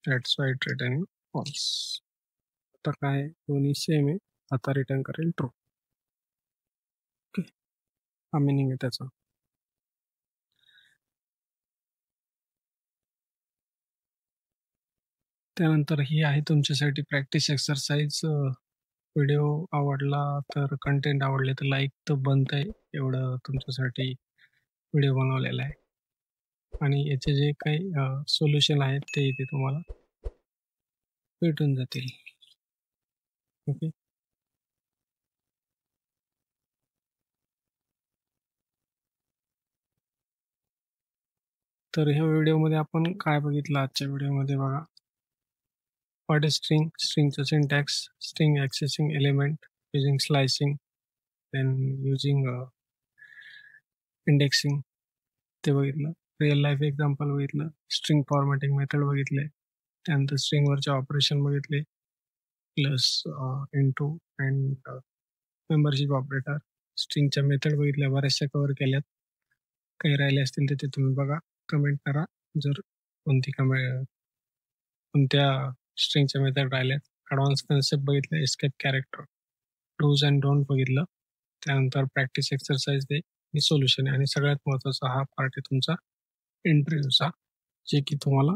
A: that's why it return false. आता काय दोन्ही सेम आहे, आता रिटर्न करेल ट्रू. ओके, हा मिनिंग आहे त्याचा. त्यानंतर ही आहे तुमच्यासाठी प्रॅक्टिस एक्सरसाइज. व्हिडिओ आवडला तर कंटेंट आवडले तर लाईक तर बनतंय, एवढं तुमच्यासाठी व्हिडिओ बनवलेला आहे. आणि याचे जे काही सोल्युशन आहेत ते इथे तुम्हाला भेटून जातील. ओके, तर ह्या व्हिडिओमध्ये आपण काय बघितलं आजच्या व्हिडिओमध्ये बघा. व्हॉट इज स्ट्रिंग, स्ट्रिंगचं syntax, string accessing element using slicing, then using indexing ते बघितलं. रिअल लाईफ एक्झाम्पल बघितलं. स्ट्रिंग फॉर्मॅटिंग मेथड बघितले. त्यानंतर स्ट्रिंगवरचे ऑपरेशन बघितले, plus into and membership operator. स्ट्रिंगच्या मेथड बघितल्या, बऱ्याचशा कव्हर केल्यात. काही राहिले असतील तर ते तुम्ही बघा, कमेंट करा जर कोणत्या स्ट्रिंगच्या मेथड राहिल्यात. ॲडव्हान्स कन्सेप्ट बघितलं, escape character, dos and don't बघितलं. त्यानंतर प्रॅक्टिस एक्सरसाइज दे आणि सोल्युशन आहे. आणि सगळ्यात महत्त्वाचा हा पार्ट आहे तुमचा इंटरव्ह्यूचा, जे की तुम्हाला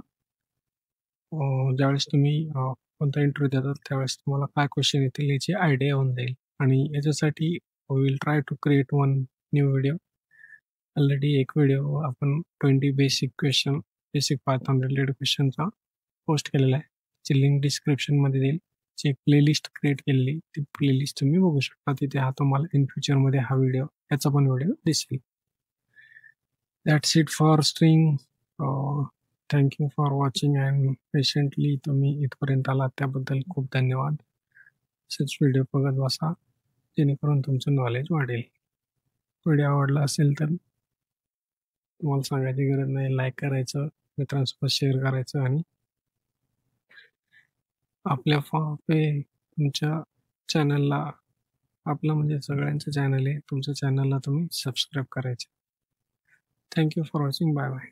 A: ज्यावेळेस तुम्ही कोणता इंटरव्ह्यू देतात त्यावेळेस तुम्हाला काय क्वेश्चन येतील याची आयडिया होऊन जाईल. आणि याच्यासाठी will try to create one new video. Already एक व्हिडिओ आपण 20 बेसिक पायथॉन रिलेटेड क्वेश्चनचा पोस्ट केलेला आहे. त्याची लिंक डिस्क्रिप्शनमध्ये देईल. जी एक प्लेलिस्ट क्रिएट केलेली, ती प्लेलिस्ट तुम्ही बघू शकता. तिथे हा तुम्हाला इन फ्युचरमध्ये हा व्हिडिओ, याचा पण व्हिडिओ दिसेल. That's it for string. Thank you for watching and patiently तुम्ही इथपर्यंत आलात त्याबद्दल खूप धन्यवाद. असेच व्हिडिओ बघत बसा जेणेकरून तुमचं नॉलेज वाढेल. व्हिडिओ आवडला असेल तर तुम्हाला सांगायची गरज नाही, लाईक करायचं, मित्रांसोबत शेअर करायचं आणि आपल्या तुमच्या चॅनलला, आपलं म्हणजे सगळ्यांचं चॅनल आहे, तुमच्या चॅनलला तुम्ही सबस्क्राईब करायचं. Thank you for watching. Bye bye.